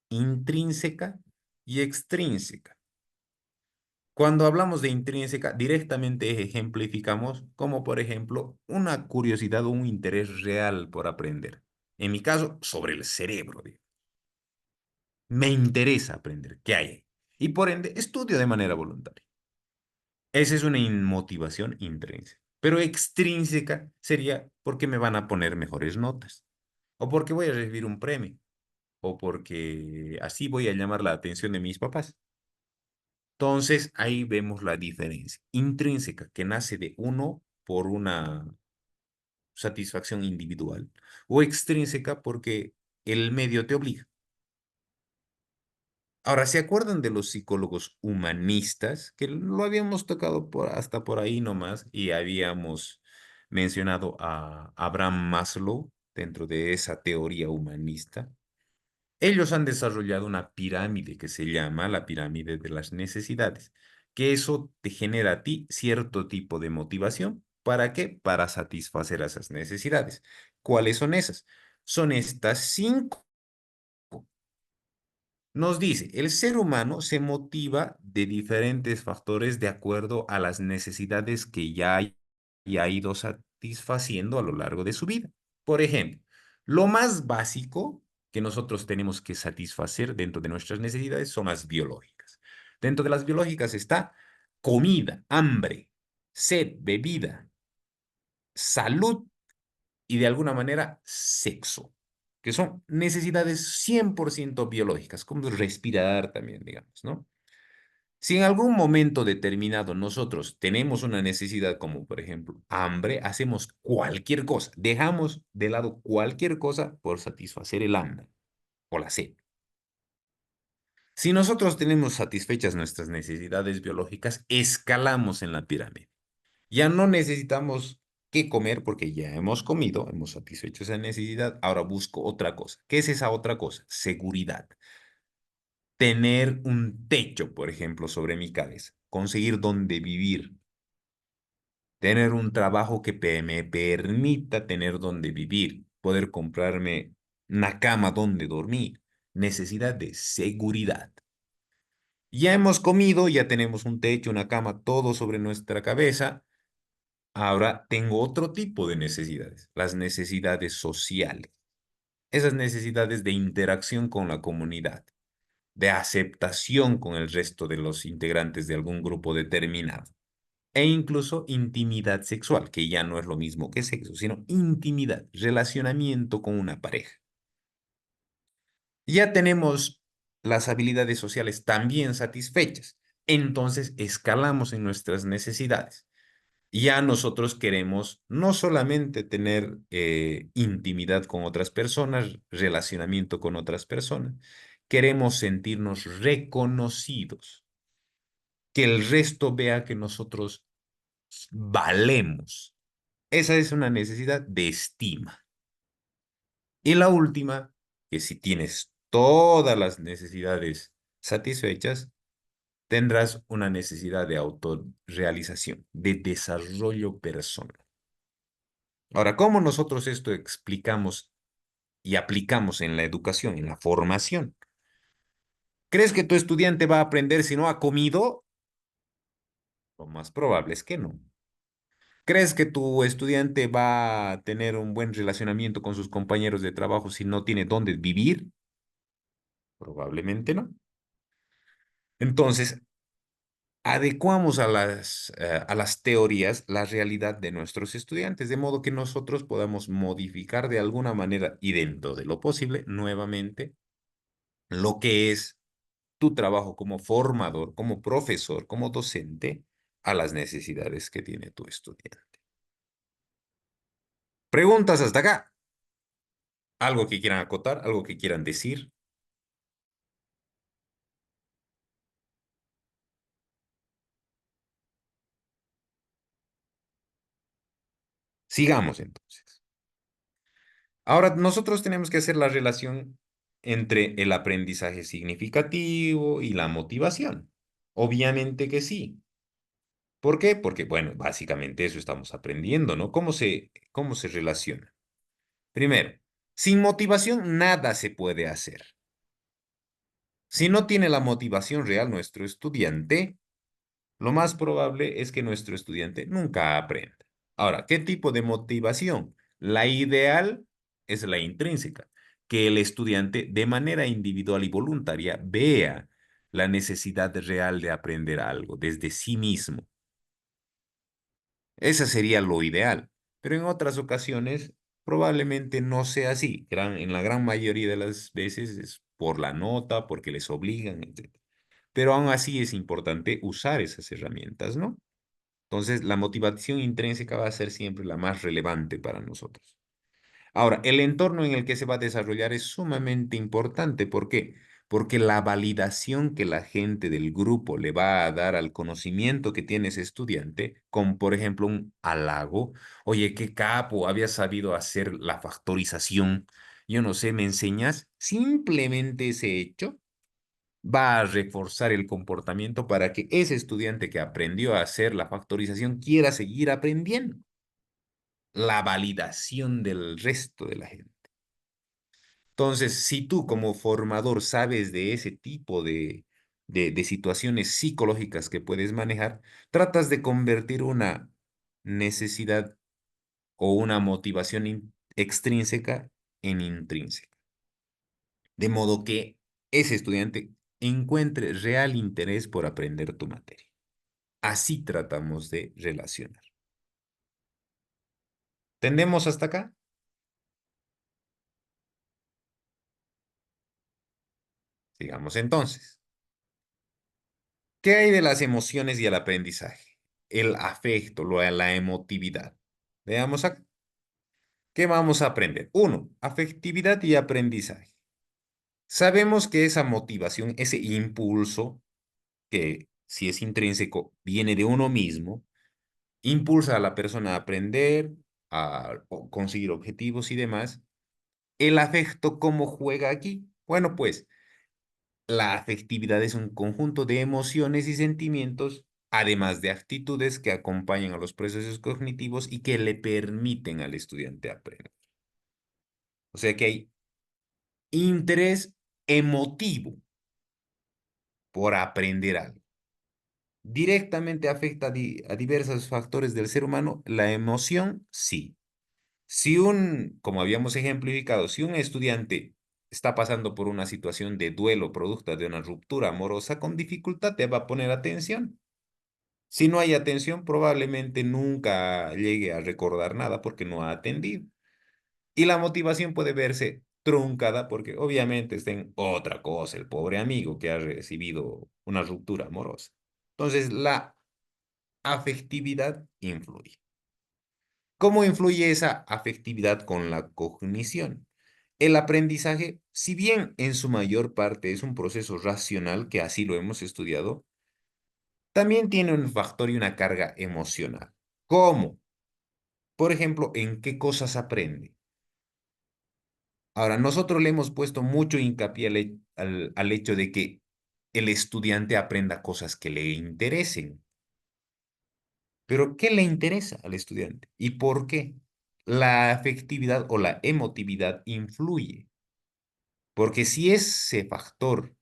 intrínseca y extrínseca. Cuando hablamos de intrínseca, directamente ejemplificamos como, por ejemplo, una curiosidad o un interés real por aprender. En mi caso, sobre el cerebro. Me interesa aprender qué hay ahí. Y por ende, estudio de manera voluntaria. Esa es una motivación intrínseca. Pero extrínseca sería porque me van a poner mejores notas, o porque voy a recibir un premio, o porque así voy a llamar la atención de mis papás. Entonces, ahí vemos la diferencia. Intrínseca, que nace de uno por una satisfacción individual, o extrínseca porque el medio te obliga. Ahora, ¿se acuerdan de los psicólogos humanistas? Que lo habíamos tocado hasta por ahí nomás y habíamos mencionado a Abraham Maslow dentro de esa teoría humanista. Ellos han desarrollado una pirámide que se llama la pirámide de las necesidades, que eso te genera a ti cierto tipo de motivación. ¿Para qué? Para satisfacer esas necesidades. ¿Cuáles son esas? Son estas 5. Nos dice, el ser humano se motiva de diferentes factores de acuerdo a las necesidades que ya ha ido satisfaciendo a lo largo de su vida. Por ejemplo, lo más básico que nosotros tenemos que satisfacer dentro de nuestras necesidades son las biológicas. Dentro de las biológicas está comida, hambre, sed, bebida, salud y de alguna manera sexo, que son necesidades 100% biológicas, como respirar también, digamos, ¿no? Si en algún momento determinado nosotros tenemos una necesidad como, por ejemplo, hambre, hacemos cualquier cosa, dejamos de lado cualquier cosa por satisfacer el hambre o la sed. Si nosotros tenemos satisfechas nuestras necesidades biológicas, escalamos en la pirámide. Ya no necesitamos qué comer porque ya hemos comido, hemos satisfecho esa necesidad. Ahora busco otra cosa. ¿Qué es esa otra cosa? Seguridad. Tener un techo, por ejemplo, sobre mi cabeza. Conseguir dónde vivir. Tener un trabajo que me permita tener dónde vivir. Poder comprarme una cama donde dormir. Necesidad de seguridad. Ya hemos comido, ya tenemos un techo, una cama, todo sobre nuestra cabeza. Ahora tengo otro tipo de necesidades, las necesidades sociales, esas necesidades de interacción con la comunidad, de aceptación con el resto de los integrantes de algún grupo determinado, e incluso intimidad sexual, que ya no es lo mismo que sexo, sino intimidad, relacionamiento con una pareja. Ya tenemos las habilidades sociales también satisfechas, entonces escalamos en nuestras necesidades. Ya nosotros queremos no solamente tener intimidad con otras personas, relacionamiento con otras personas, queremos sentirnos reconocidos, que el resto vea que nosotros valemos. Esa es una necesidad de estima. Y la última, que si tienes todas las necesidades satisfechas, tendrás una necesidad de autorrealización, de desarrollo personal. Ahora, ¿cómo nosotros esto explicamos y aplicamos en la educación, en la formación? ¿Crees que tu estudiante va a aprender si no ha comido? Lo más probable es que no. ¿Crees que tu estudiante va a tener un buen relacionamiento con sus compañeros de trabajo si no tiene dónde vivir? Probablemente no. Entonces, adecuamos a las teorías la realidad de nuestros estudiantes, de modo que nosotros podamos modificar de alguna manera y dentro de lo posible, nuevamente, lo que es tu trabajo como formador, como profesor, como docente, a las necesidades que tiene tu estudiante. ¿Preguntas hasta acá? ¿Algo que quieran acotar? ¿Algo que quieran decir? Sigamos entonces. Ahora nosotros tenemos que hacer la relación entre el aprendizaje significativo y la motivación. Obviamente que sí. ¿Por qué? Porque, bueno, básicamente eso estamos aprendiendo, ¿no? ¿Cómo se relaciona? Primero, sin motivación nada se puede hacer. Si no tiene la motivación real nuestro estudiante, lo más probable es que nuestro estudiante nunca aprenda. Ahora, ¿qué tipo de motivación? La ideal es la intrínseca, que el estudiante de manera individual y voluntaria vea la necesidad real de aprender algo desde sí mismo. Esa sería lo ideal, pero en otras ocasiones probablemente no sea así. En la gran mayoría de las veces es por la nota, porque les obligan, etc. Pero aún así es importante usar esas herramientas, ¿no? Entonces, la motivación intrínseca va a ser siempre la más relevante para nosotros. Ahora, el entorno en el que se va a desarrollar es sumamente importante. ¿Por qué? porque la validación que la gente del grupo le va a dar al conocimiento que tiene ese estudiante, como por ejemplo un halago, oye, qué capo, había sabido hacer la factorización, yo no sé, ¿me enseñas? Simplemente ese hecho va a reforzar el comportamiento para que ese estudiante que aprendió a hacer la factorización quiera seguir aprendiendo. La validación del resto de la gente. Entonces, si tú como formador sabes de ese tipo de situaciones psicológicas que puedes manejar, tratas de convertir una necesidad o una motivación extrínseca en intrínseca. De modo que ese estudiante encuentre real interés por aprender tu materia. Así tratamos de relacionar. ¿Tendemos hasta acá? Sigamos entonces. ¿Qué hay de las emociones y el aprendizaje? El afecto, la emotividad. Veamos acá. ¿Qué vamos a aprender? Uno, afectividad y aprendizaje. Sabemos que esa motivación, ese impulso, que si es intrínseco, viene de uno mismo, impulsa a la persona a aprender, a conseguir objetivos y demás. ¿El afecto cómo juega aquí? Bueno, pues la afectividad es un conjunto de emociones y sentimientos, además de actitudes que acompañan a los procesos cognitivos y que le permiten al estudiante aprender. O sea que hay interés emotivo por aprender algo. Directamente afecta a diversos factores del ser humano. La emoción, sí. Como habíamos ejemplificado, si un estudiante está pasando por una situación de duelo producto de una ruptura amorosa, con dificultad te va a poner atención. Si no hay atención, probablemente nunca llegue a recordar nada porque no ha atendido. Y la motivación puede verse truncada porque obviamente está en otra cosa, el pobre amigo que ha recibido una ruptura amorosa. Entonces, la afectividad influye. ¿Cómo influye esa afectividad con la cognición? El aprendizaje, si bien en su mayor parte es un proceso racional, que así lo hemos estudiado, también tiene un factor y una carga emocional. ¿Cómo? Por ejemplo, ¿en qué cosas aprende? Ahora, nosotros le hemos puesto mucho hincapié al hecho de que el estudiante aprenda cosas que le interesen. Pero, ¿qué le interesa al estudiante? ¿Y por qué? La afectividad o la emotividad influye. Porque si ese factor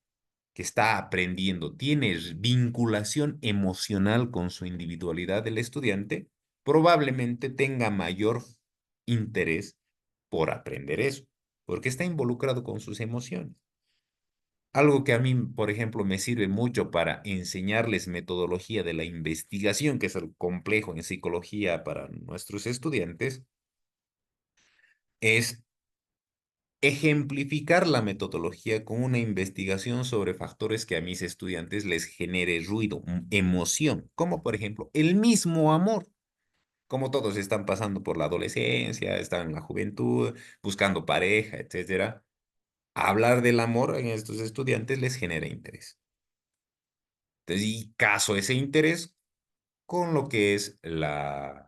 que está aprendiendo tiene vinculación emocional con su individualidad del estudiante, probablemente tenga mayor interés por aprender eso, porque está involucrado con sus emociones. Algo que a mí, por ejemplo, me sirve mucho para enseñarles metodología de la investigación, que es el complejo en psicología para nuestros estudiantes, es ejemplificar la metodología con una investigación sobre factores que a mis estudiantes les genere ruido, emoción, como por ejemplo el mismo amor. Como todos están pasando por la adolescencia, están en la juventud, buscando pareja, etcétera, hablar del amor en estos estudiantes les genera interés. Entonces, y caso ese interés con lo que es la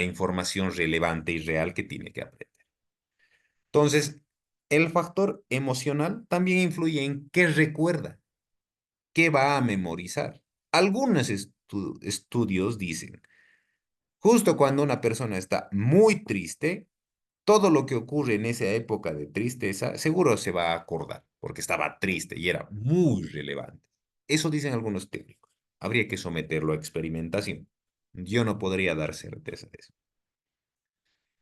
información relevante y real que tiene que aprender. Entonces, el factor emocional también influye en qué recuerda, qué va a memorizar. Algunos estudios dicen, justo cuando una persona está muy triste, todo lo que ocurre en esa época de tristeza seguro se va a acordar, porque estaba triste y era muy relevante. Eso dicen algunos técnicos. Habría que someterlo a experimentación. Yo no podría dar certeza de eso.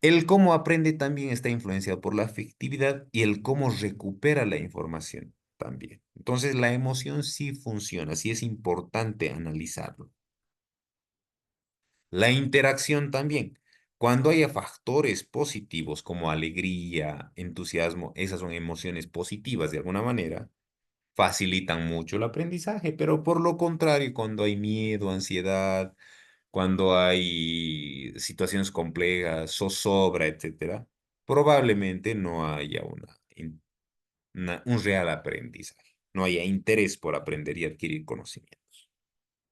El cómo aprende también está influenciado por la afectividad y el cómo recupera la información también. Entonces, la emoción sí funciona, sí es importante analizarlo. La interacción también. Cuando haya factores positivos como alegría, entusiasmo, esas son emociones positivas de alguna manera, facilitan mucho el aprendizaje, pero por lo contrario, cuando hay miedo, ansiedad, cuando hay situaciones complejas, zozobra, etcétera, probablemente un real aprendizaje, no haya interés por aprender y adquirir conocimientos.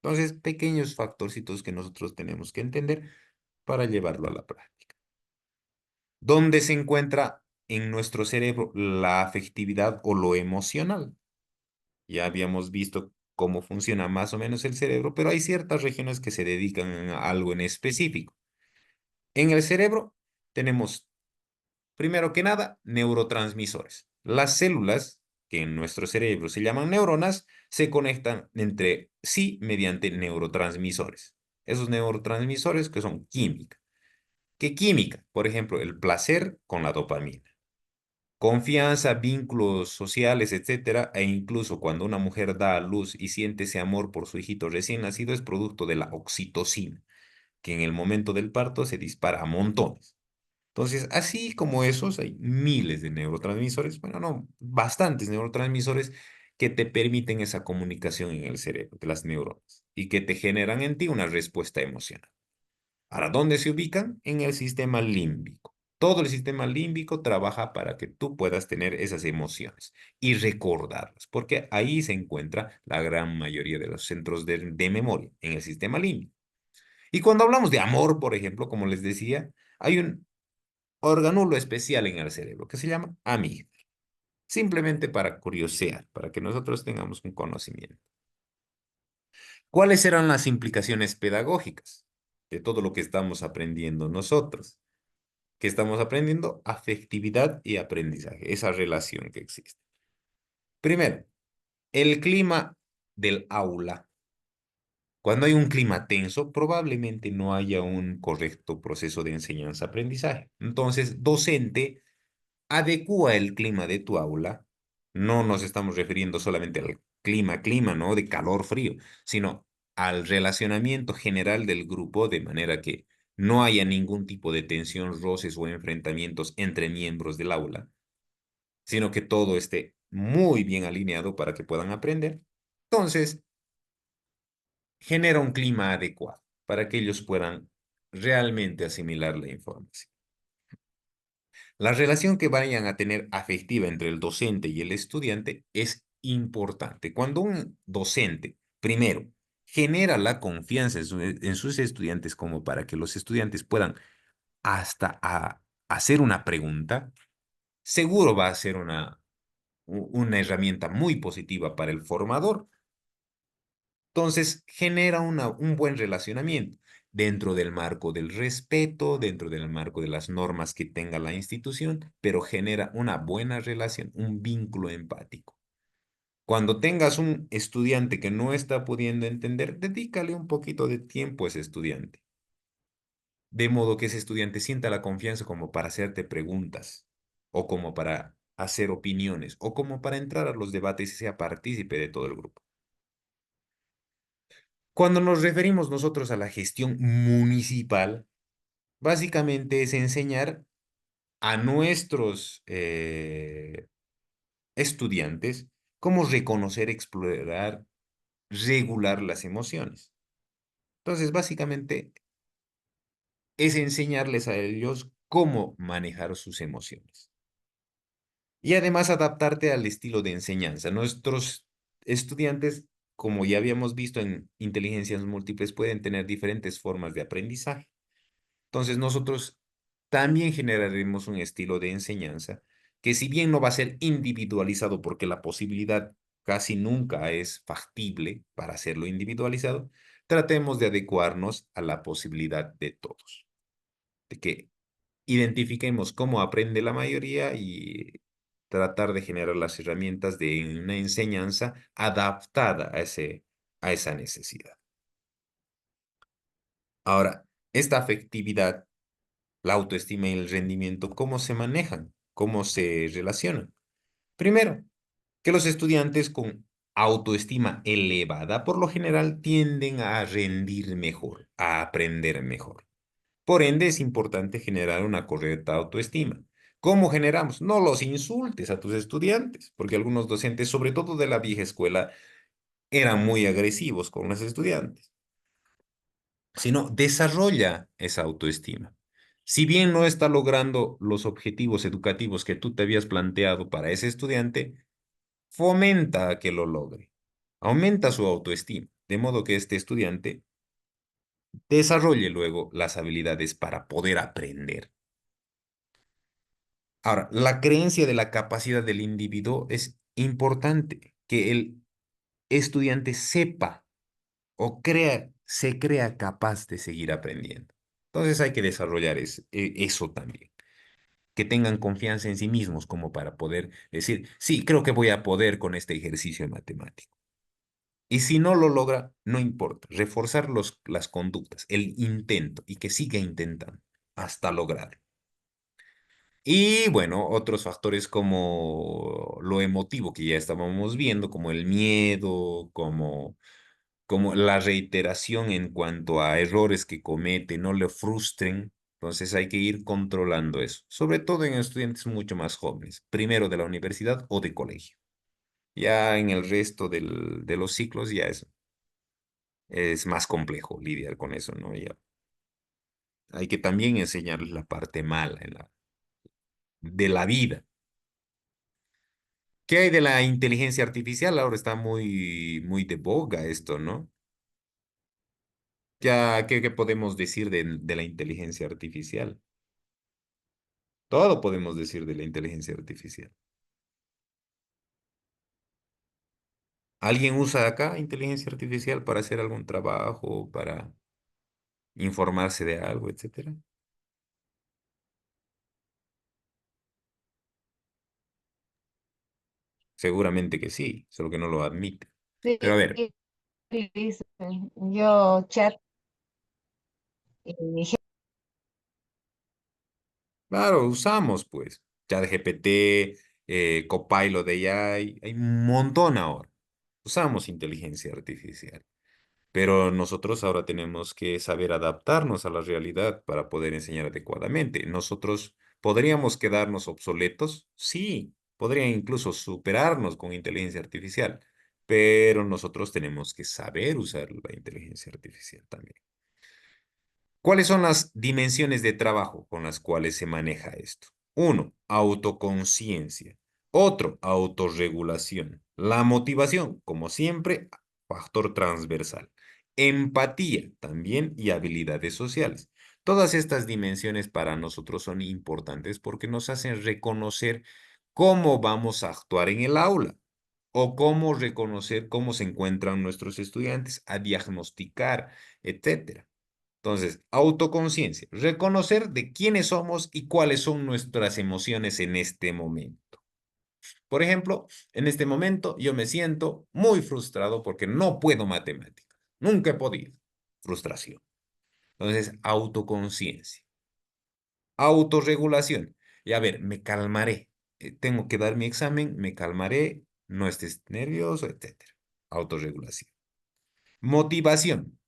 Entonces, pequeños factorcitos que nosotros tenemos que entender para llevarlo a la práctica. ¿Dónde se encuentra en nuestro cerebro la afectividad o lo emocional? Ya habíamos visto cómo funciona más o menos el cerebro, pero hay ciertas regiones que se dedican a algo en específico. En el cerebro tenemos, primero que nada, neurotransmisores. Las células, que en nuestro cerebro se llaman neuronas, se conectan entre sí mediante neurotransmisores. Esos neurotransmisores que son química. ¿Qué química? Por ejemplo, el placer con la dopamina. Confianza, vínculos sociales, etcétera, e incluso cuando una mujer da a luz y siente ese amor por su hijito recién nacido, es producto de la oxitocina, que en el momento del parto se dispara a montones. Entonces, así como esos, hay miles de neurotransmisores, bueno, no, bastantes neurotransmisores que te permiten esa comunicación en el cerebro de las neuronas y que te generan en ti una respuesta emocional. Ahora, ¿dónde se ubican? En el sistema límbico. Todo el sistema límbico trabaja para que tú puedas tener esas emociones y recordarlas, porque ahí se encuentra la gran mayoría de los centros de memoria, en el sistema límbico. Y cuando hablamos de amor, por ejemplo, como les decía, hay un organulo especial en el cerebro que se llama amígdala. Simplemente para curiosear, para que nosotros tengamos un conocimiento. ¿Cuáles serán las implicaciones pedagógicas de todo lo que estamos aprendiendo nosotros? Que estamos aprendiendo afectividad y aprendizaje, esa relación que existe. Primero, el clima del aula. Cuando hay un clima tenso, probablemente no haya un correcto proceso de enseñanza-aprendizaje. Entonces, docente, adecúa el clima de tu aula. No nos estamos refiriendo solamente al clima, ¿no? De calor-frío, sino al relacionamiento general del grupo de manera que no haya ningún tipo de tensión, roces o enfrentamientos entre miembros del aula, sino que todo esté muy bien alineado para que puedan aprender. Entonces, genera un clima adecuado para que ellos puedan realmente asimilar la información. La relación que vayan a tener afectiva entre el docente y el estudiante es importante. Cuando un docente, primero, genera la confianza en sus estudiantes como para que los estudiantes puedan hasta hacer una pregunta, seguro va a ser una herramienta muy positiva para el formador. Entonces, genera un buen relacionamiento dentro del marco del respeto, dentro del marco de las normas que tenga la institución, pero genera una buena relación, un vínculo empático. Cuando tengas un estudiante que no está pudiendo entender, dedícale un poquito de tiempo a ese estudiante, de modo que ese estudiante sienta la confianza como para hacerte preguntas, o como para hacer opiniones, o como para entrar a los debates y sea partícipe de todo el grupo. Cuando nos referimos nosotros a la gestión municipal, básicamente es enseñar a nuestros estudiantes cómo reconocer, explorar, regular las emociones. Entonces, básicamente es enseñarles a ellos cómo manejar sus emociones. Y además adaptarte al estilo de enseñanza. Nuestros estudiantes, como ya habíamos visto en inteligencias múltiples, pueden tener diferentes formas de aprendizaje. Entonces nosotros también generaremos un estilo de enseñanza que si bien no va a ser individualizado porque la posibilidad casi nunca es factible para hacerlo individualizado, tratemos de adecuarnos a la posibilidad de todos, de que identifiquemos cómo aprende la mayoría y tratar de generar las herramientas de una enseñanza adaptada a esa necesidad. Ahora, esta afectividad, la autoestima y el rendimiento, ¿cómo se manejan? ¿Cómo se relacionan? Primero, que los estudiantes con autoestima elevada por lo general tienden a rendir mejor, a aprender mejor. Por ende, es importante generar una correcta autoestima. ¿Cómo generamos? No los insultes a tus estudiantes, porque algunos docentes, sobre todo de la vieja escuela, eran muy agresivos con los estudiantes, sino desarrolla esa autoestima. Si bien no está logrando los objetivos educativos que tú te habías planteado para ese estudiante, fomenta a que lo logre. Aumenta su autoestima, de modo que este estudiante desarrolle luego las habilidades para poder aprender. Ahora, la creencia de la capacidad del individuo es importante, que el estudiante sepa o se crea capaz de seguir aprendiendo. Entonces hay que desarrollar eso también, que tengan confianza en sí mismos como para poder decir, sí, creo que voy a poder con este ejercicio matemático. Y si no lo logra, no importa, reforzar las conductas, el intento y que siga intentando hasta lograrlo. Y bueno, otros factores como lo emotivo que ya estábamos viendo, como el miedo, como la reiteración en cuanto a errores que comete, no le frustren. Entonces hay que ir controlando eso, sobre todo en estudiantes mucho más jóvenes, primero de la universidad o de colegio. Ya en el resto de los ciclos ya es más complejo lidiar con eso, ¿no? Ya hay que también enseñarles la parte mala de la vida. ¿Qué hay de la inteligencia artificial? Ahora está muy de boga esto, ¿no? Ya, ¿qué podemos decir de la inteligencia artificial? Todo podemos decir de la inteligencia artificial. ¿Alguien usa acá inteligencia artificial para hacer algún trabajo, para informarse de algo, etcétera? Seguramente que sí, solo que no lo admite. Sí, Pero a ver, sí, yo chat y claro, usamos pues ChatGPT, Copilot de AI, hay un montón ahora. Usamos inteligencia artificial. Pero nosotros ahora tenemos que saber adaptarnos a la realidad para poder enseñar adecuadamente. Nosotros podríamos quedarnos obsoletos, sí, podría incluso superarnos con inteligencia artificial, pero nosotros tenemos que saber usar la inteligencia artificial también. ¿Cuáles son las dimensiones de trabajo con las cuales se maneja esto? Uno, autoconciencia. Otro, autorregulación. La motivación, como siempre, factor transversal. Empatía también y habilidades sociales. Todas estas dimensiones para nosotros son importantes porque nos hacen reconocer cómo vamos a actuar en el aula o cómo reconocer cómo se encuentran nuestros estudiantes, a diagnosticar, etcétera. Entonces, autoconciencia, reconocer de quiénes somos y cuáles son nuestras emociones en este momento. Por ejemplo, en este momento yo me siento muy frustrado porque no puedo matemáticas. Nunca he podido. Frustración. Entonces, autoconciencia. Autorregulación. Y a ver, me calmaré. Tengo que dar mi examen, me calmaré, no estés nervioso, etcétera. Autorregulación. Motivación.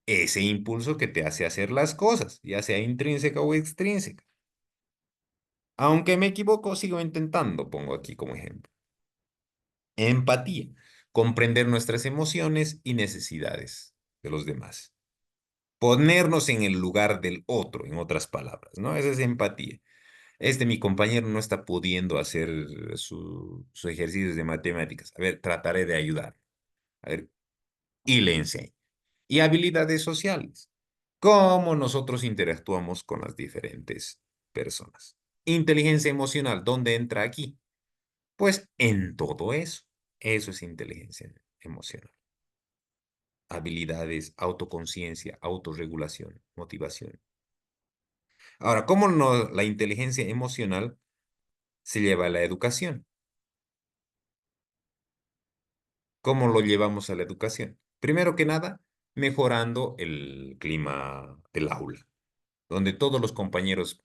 Ese impulso que te hace hacer las cosas, ya sea intrínseca o extrínseca. Aunque me equivoco, sigo intentando, pongo aquí como ejemplo. Empatía, comprender nuestras emociones y necesidades de los demás. Ponernos en el lugar del otro, en otras palabras, ¿no? Esa es empatía. Mi compañero no está pudiendo hacer sus ejercicios de matemáticas. A ver, trataré de ayudar. A ver, y le enseño. Y habilidades sociales. Cómo nosotros interactuamos con las diferentes personas. Inteligencia emocional, ¿dónde entra aquí? Pues en todo eso. Eso es inteligencia emocional. Habilidades, autoconciencia, autorregulación, motivación. Ahora, ¿cómo la inteligencia emocional se lleva a la educación? ¿Cómo lo llevamos a la educación? Primero que nada, mejorando el clima del aula, donde todos los compañeros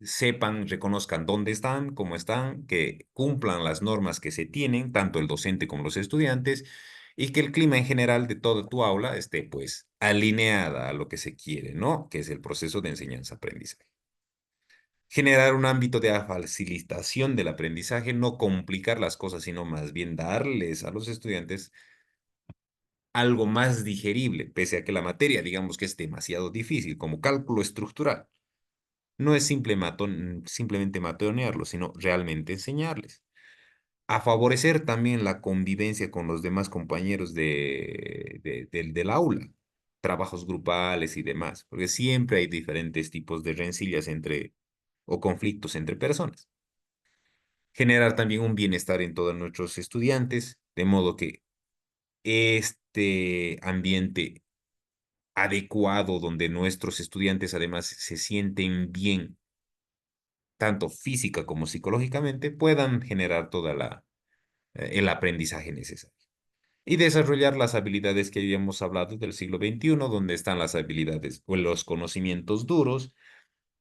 sepan, reconozcan dónde están, cómo están, que cumplan las normas que se tienen, tanto el docente como los estudiantes, y que el clima en general de toda tu aula esté pues alineada a lo que se quiere, ¿no? Que es el proceso de enseñanza-aprendizaje. Generar un ámbito de facilitación del aprendizaje, no complicar las cosas, sino más bien darles a los estudiantes algo más digerible, pese a que la materia, digamos que es demasiado difícil, como cálculo estructural. no es simplemente matonearlos, sino realmente enseñarles. A favorecer también la convivencia con los demás compañeros del aula, trabajos grupales y demás, porque siempre hay diferentes tipos de rencillas o conflictos entre personas. Generar también un bienestar en todos nuestros estudiantes, de modo que este ambiente adecuado donde nuestros estudiantes además se sienten bien, tanto física como psicológicamente, puedan generar el aprendizaje necesario. Y desarrollar las habilidades que habíamos hablado del siglo XXI, donde están las habilidades o los conocimientos duros,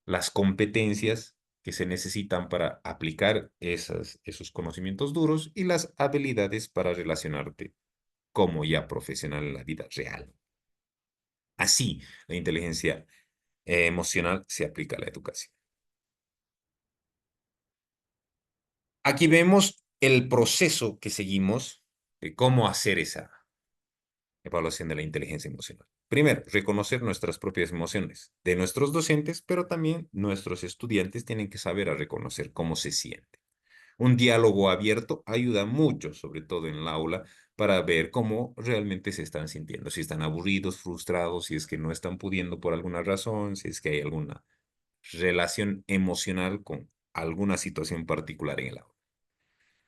las competencias que se necesitan para aplicar esos conocimientos duros y las habilidades para relacionarte como ya profesional en la vida real. Así, la inteligencia emocional se aplica a la educación. Aquí vemos el proceso que seguimos de cómo hacer esa evaluación de la inteligencia emocional. Primero, reconocer nuestras propias emociones de nuestros docentes, pero también nuestros estudiantes tienen que saber a reconocer cómo se sienten. Un diálogo abierto ayuda mucho, sobre todo en el aula, para ver cómo realmente se están sintiendo, si están aburridos, frustrados, si es que no están pudiendo por alguna razón, si es que hay alguna relación emocional con alguna situación particular en el aula.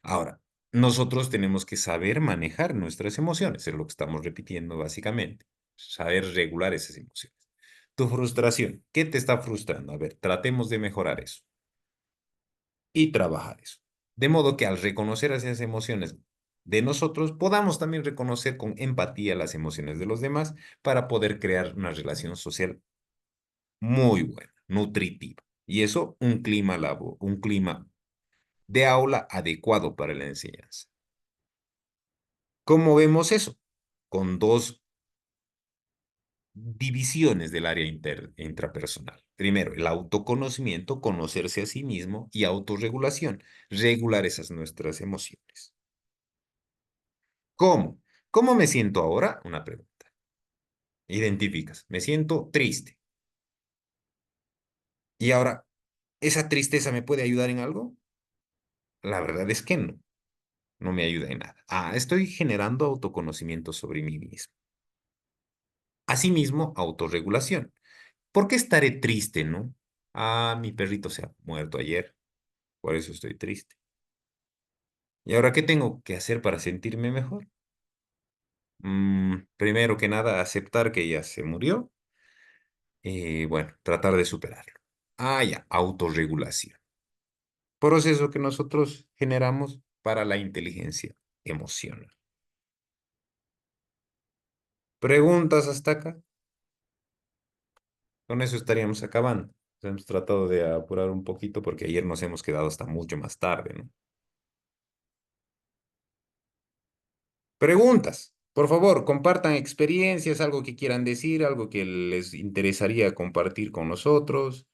Ahora, nosotros tenemos que saber manejar nuestras emociones, es lo que estamos repitiendo básicamente, saber regular esas emociones. Tu frustración, ¿qué te está frustrando? A ver, tratemos de mejorar eso y trabajar eso. De modo que al reconocer esas emociones de nosotros, podamos también reconocer con empatía las emociones de los demás para poder crear una relación social muy buena, nutritiva. Y eso, un clima de aula adecuado para la enseñanza. ¿Cómo vemos eso? Con dos divisiones del área intrapersonal. Primero, el autoconocimiento, conocerse a sí mismo, y autorregulación, regular esas nuestras emociones. ¿Cómo? ¿Cómo me siento ahora? Una pregunta. Identificas, me siento triste. Y ahora, ¿esa tristeza me puede ayudar en algo? La verdad es que no, no me ayuda en nada. Estoy generando autoconocimiento sobre mí mismo. Asimismo, autorregulación. ¿Por qué estaré triste, no? Mi perrito se ha muerto ayer, por eso estoy triste. ¿Y ahora qué tengo que hacer para sentirme mejor? Primero que nada, aceptar que ella se murió y, bueno, tratar de superarlo. Ya, autorregulación. Proceso que nosotros generamos para la inteligencia emocional. ¿Preguntas hasta acá? Con eso estaríamos acabando. Hemos tratado de apurar un poquito porque ayer nos hemos quedado hasta mucho más tarde, ¿no? Preguntas. Por favor, compartan experiencias, algo que quieran decir, algo que les interesaría compartir con nosotros.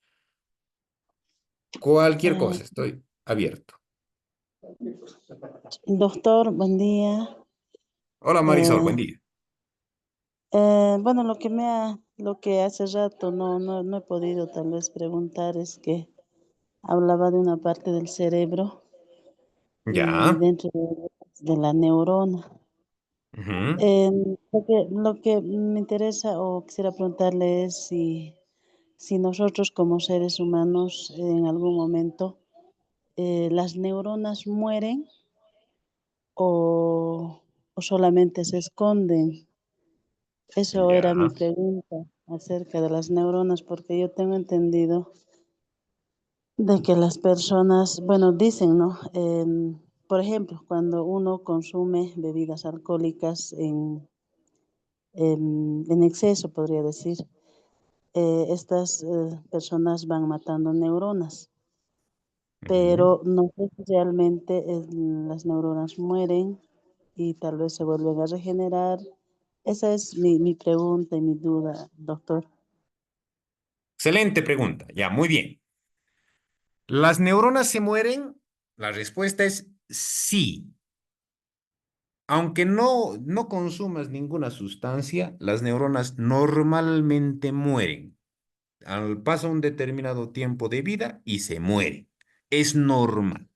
Cualquier Eh, cosa, estoy abierto. doctor, buen día. Hola Marisol, Eh, buen día. bueno, lo que hace rato no he podido tal vez preguntar es que hablaba de una parte del cerebro y Ya. dentro de la neurona. Ujú. Lo que me interesa o quisiera preguntarle es si nosotros como seres humanos en algún momento las neuronas mueren o solamente se esconden. Eso era mi Ya. pregunta acerca de las neuronas, porque yo tengo entendido de que las personas, bueno, dicen, ¿no? Por ejemplo, cuando uno consume bebidas alcohólicas en exceso, podría decir, estas personas van matando neuronas, Ujú. pero no sé si realmente las neuronas mueren y tal vez se vuelven a regenerar. Esa es mi pregunta y mi duda, doctor. Excelente pregunta. Ya, muy bien. ¿Las neuronas se mueren? La respuesta es sí. Aunque no consumas ninguna sustancia, las neuronas normalmente mueren. pasa un determinado tiempo de vida y se muere. Es normal.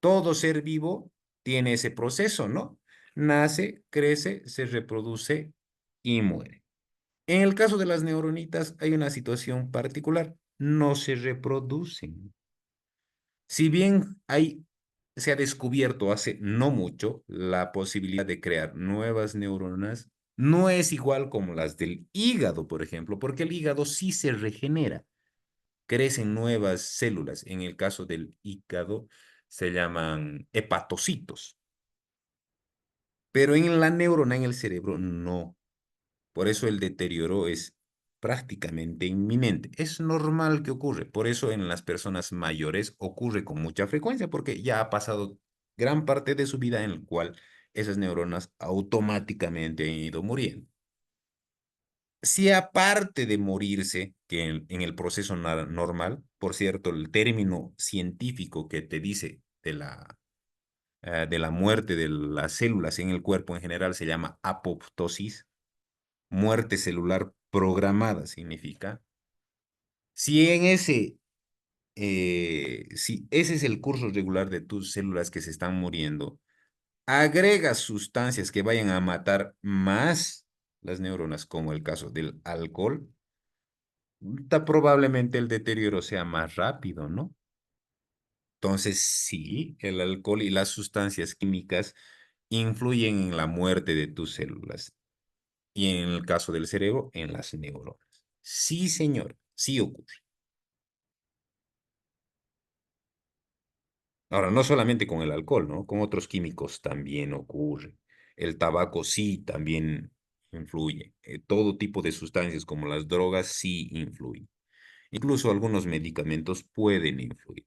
Todo ser vivo tiene ese proceso, ¿no? Nace, crece, se reproduce y muere. En el caso de las neuronitas hay una situación particular. No se reproducen. Si bien se ha descubierto hace no mucho la posibilidad de crear nuevas neuronas, no es igual como las del hígado, por ejemplo, porque el hígado sí se regenera, crecen nuevas células. En el caso del hígado se llaman hepatocitos, pero en la neurona, en el cerebro, no. Por eso el deterioro es prácticamente inminente. Es normal que ocurre. Por eso en las personas mayores ocurre con mucha frecuencia, porque ya ha pasado gran parte de su vida en el cual esas neuronas automáticamente han ido muriendo. Si aparte de morirse, que en el proceso normal, por cierto, el término científico que te dice de la muerte de las células en el cuerpo en general se llama apoptosis, muerte celular programada significa. Si en si ese es el curso regular de tus células que se están muriendo, agregas sustancias que vayan a matar más las neuronas, como el caso del alcohol, probablemente el deterioro sea más rápido, ¿no? Entonces, sí, el alcohol y las sustancias químicas influyen en la muerte de tus células. Y en el caso del cerebro, en las neuronas. Sí, señor, sí ocurre. Ahora, no solamente con el alcohol, ¿no? Con otros químicos también ocurre. El tabaco sí también influye. Todo tipo de sustancias como las drogas sí influyen. Incluso algunos medicamentos pueden influir.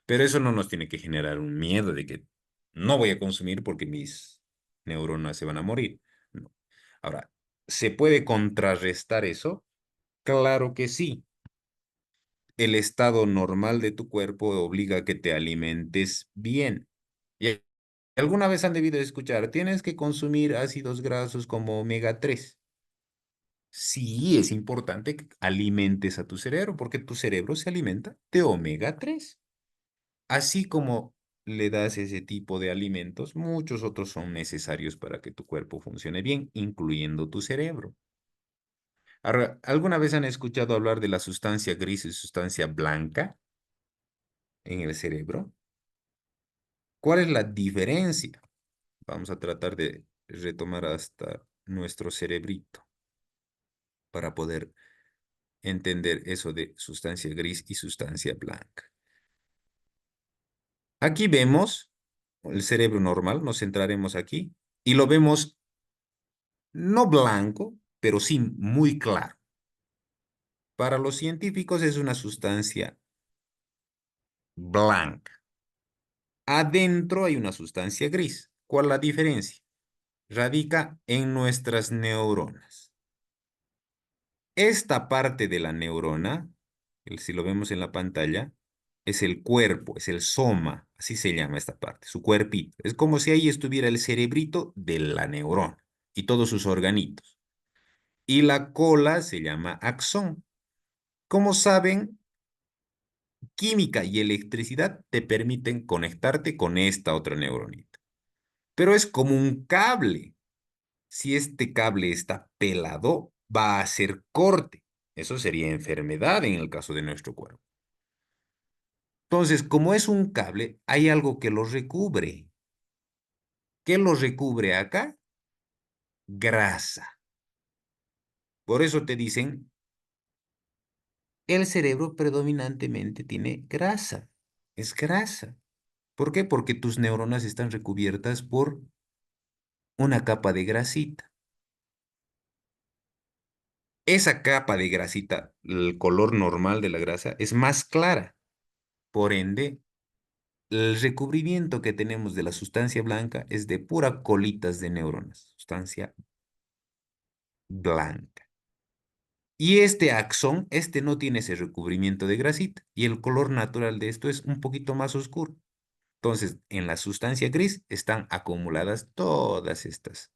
Pero eso no nos tiene que generar un miedo de que no voy a consumir porque mis neuronas se van a morir. No. Ahora, ¿se puede contrarrestar eso? Claro que sí. El estado normal de tu cuerpo obliga a que te alimentes bien. Y alguna vez han debido escuchar, tienes que consumir ácidos grasos como omega 3. Sí, es importante que alimentes a tu cerebro porque tu cerebro se alimenta de omega 3. Así como le das ese tipo de alimentos, muchos otros son necesarios para que tu cuerpo funcione bien, incluyendo tu cerebro. Ahora, ¿alguna vez han escuchado hablar de la sustancia gris y sustancia blanca en el cerebro? ¿Cuál es la diferencia? Vamos a tratar de retomar hasta nuestro cerebrito para poder entender eso de sustancia gris y sustancia blanca. Aquí vemos el cerebro normal, nos centraremos aquí, y lo vemos no blanco, pero sí muy claro. Para los científicos es una sustancia blanca. Adentro hay una sustancia gris. ¿Cuál es la diferencia? Radica en nuestras neuronas. Esta parte de la neurona, si lo vemos en la pantalla, es el cuerpo, es el soma, así se llama esta parte, su cuerpito. Es como si ahí estuviera el cerebrito de la neurona y todos sus organitos. Y la cola se llama axón. Como saben, química y electricidad te permiten conectarte con esta otra neuronita. Pero es como un cable. Si este cable está pelado, va a hacer corte. Eso sería enfermedad en el caso de nuestro cuerpo. Entonces, como es un cable, hay algo que lo recubre. ¿Qué lo recubre acá? Grasa. Por eso te dicen, el cerebro predominantemente tiene grasa. Es grasa. ¿Por qué? Porque tus neuronas están recubiertas por una capa de grasita. Esa capa de grasita, el color normal de la grasa, es más clara. Por ende, el recubrimiento que tenemos de la sustancia blanca es de pura colitas de neuronas, sustancia blanca. Y este axón, este no tiene ese recubrimiento de grasita y el color natural de esto es un poquito más oscuro. Entonces, en la sustancia gris están acumuladas todas estas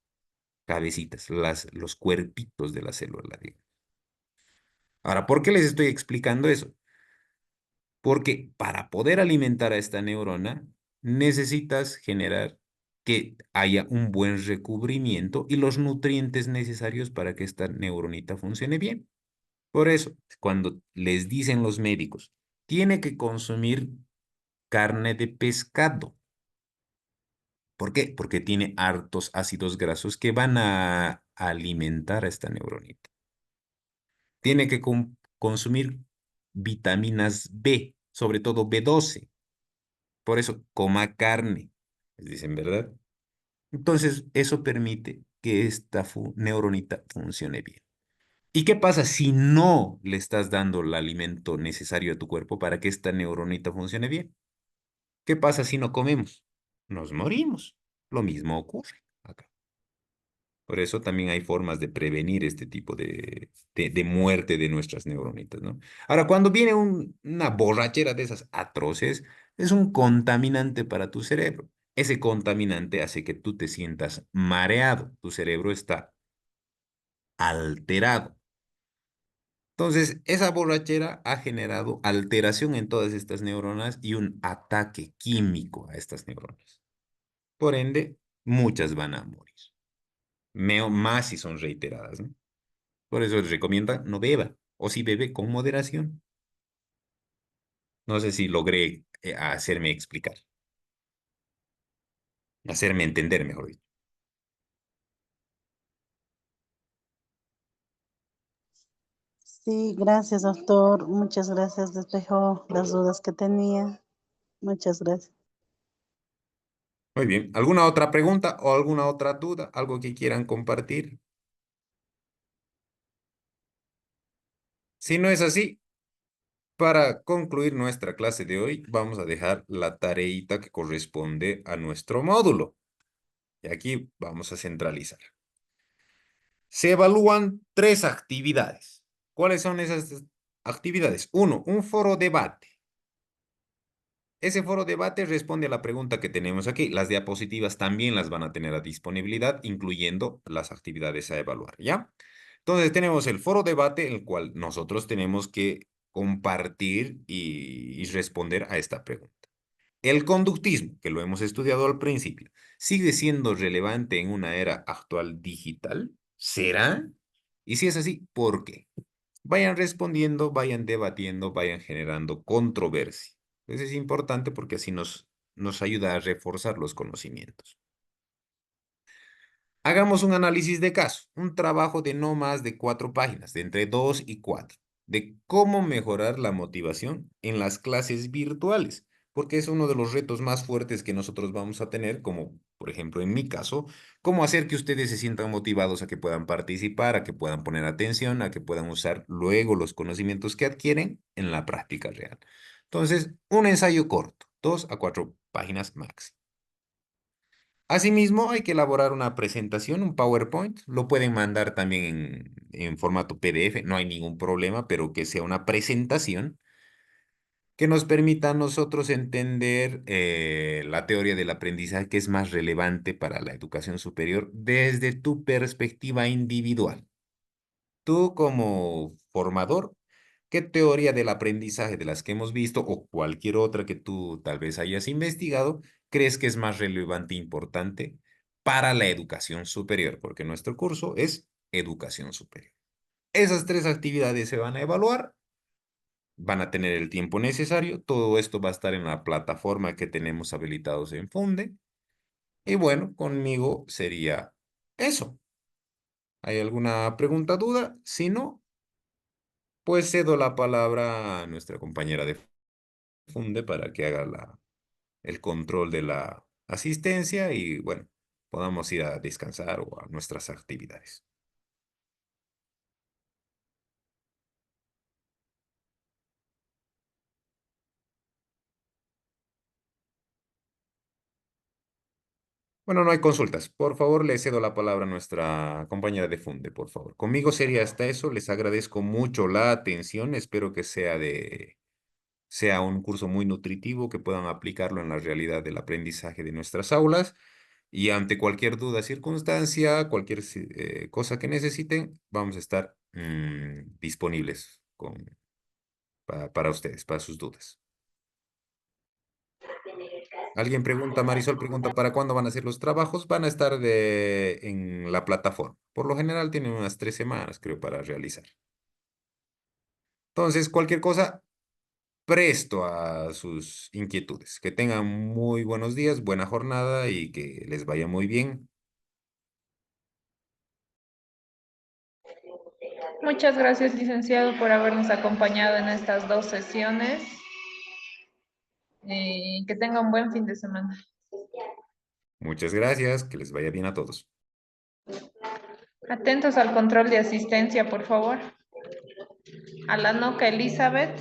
cabecitas, los cuerpitos de la célula, digamos. Ahora, ¿por qué les estoy explicando eso? Porque para poder alimentar a esta neurona, necesitas generar que haya un buen recubrimiento y los nutrientes necesarios para que esta neuronita funcione bien. Por eso, cuando les dicen los médicos, tiene que consumir carne de pescado. ¿Por qué? Porque tiene hartos ácidos grasos que van a alimentar a esta neuronita. Tiene que consumir vitaminas B, sobre todo B12. Por eso, coma carne, les dicen, ¿verdad? Entonces, eso permite que esta neuronita funcione bien. ¿Y qué pasa si no le estás dando el alimento necesario a tu cuerpo para que esta neuronita funcione bien? ¿Qué pasa si no comemos? Nos morimos. Lo mismo ocurre acá. Por eso también hay formas de prevenir este tipo de muerte de nuestras neuronitas, ¿no? Ahora, cuando viene una borrachera de esas atroces, es un contaminante para tu cerebro. Ese contaminante hace que tú te sientas mareado. Tu cerebro está alterado. Entonces, esa borrachera ha generado alteración en todas estas neuronas y un ataque químico a estas neuronas. Por ende, muchas van a morir. Más si son reiteradas, ¿no? Por eso les recomienda no beba, o si bebe con moderación. No sé si logré hacerme explicar, hacerme entender, mejor dicho. Sí, gracias, doctor. Muchas gracias. Despejó las dudas que tenía. Muchas gracias. Muy bien. ¿Alguna otra pregunta o alguna otra duda? ¿Algo que quieran compartir? Si no es así, para concluir nuestra clase de hoy, vamos a dejar la tareita que corresponde a nuestro módulo. Y aquí vamos a centralizar. Se evalúan 3 actividades. ¿Cuáles son esas actividades? 1, un foro debate. Ese foro debate responde a la pregunta que tenemos aquí. Las diapositivas también las van a tener a disponibilidad, incluyendo las actividades a evaluar, ¿ya? Entonces tenemos el foro debate, en el cual nosotros tenemos que compartir y responder a esta pregunta. El conductismo, que lo hemos estudiado al principio, ¿sigue siendo relevante en una era actual digital? ¿Será? Y si es así, ¿por qué? Vayan respondiendo, vayan debatiendo, vayan generando controversia. Eso es importante porque así nos ayuda a reforzar los conocimientos. Hagamos un análisis de caso, un trabajo de no más de 4 páginas, de entre 2 y 4, de cómo mejorar la motivación en las clases virtuales, porque es uno de los retos más fuertes que nosotros vamos a tener, como por ejemplo en mi caso, cómo hacer que ustedes se sientan motivados a que puedan participar, a que puedan poner atención, a que puedan usar luego los conocimientos que adquieren en la práctica real. Entonces, un ensayo corto, 2 a 4 páginas máximo. Asimismo, hay que elaborar una presentación, un PowerPoint. Lo pueden mandar también en formato PDF, no hay ningún problema, pero que sea una presentación que nos permita a nosotros entender la teoría del aprendizaje que es más relevante para la educación superior desde tu perspectiva individual. Tú como formador, ¿qué teoría del aprendizaje de las que hemos visto o cualquier otra que tú tal vez hayas investigado crees que es más relevante e importante para la educación superior? Porque nuestro curso es educación superior. Esas 3 actividades se van a evaluar, van a tener el tiempo necesario. Todo esto va a estar en la plataforma que tenemos habilitados en Funde. Y bueno, conmigo sería eso. ¿Hay alguna pregunta, duda? Si no, pues cedo la palabra a nuestra compañera de Funde para que haga el control de la asistencia y bueno, podamos ir a descansar o a nuestras actividades. Bueno, no hay consultas. Por favor, le cedo la palabra a nuestra compañera de Funde, por favor. Conmigo sería hasta eso. Les agradezco mucho la atención. Espero que sea un curso muy nutritivo, que puedan aplicarlo en la realidad del aprendizaje de nuestras aulas. Y ante cualquier duda, circunstancia, cualquier cosa que necesiten, vamos a estar disponibles para ustedes, para sus dudas. Alguien pregunta, Marisol pregunta, ¿para cuándo van a ser los trabajos? Van a estar en la plataforma. Por lo general tienen unas 3 semanas, creo, para realizar. Entonces, cualquier cosa, presto a sus inquietudes. Que tengan muy buenos días, buena jornada y que les vaya muy bien. Muchas gracias, licenciado, por habernos acompañado en estas 2 sesiones. Que tenga un buen fin de semana. Muchas gracias, que les vaya bien a todos. Atentos al control de asistencia, por favor. A la NOCA Elizabeth.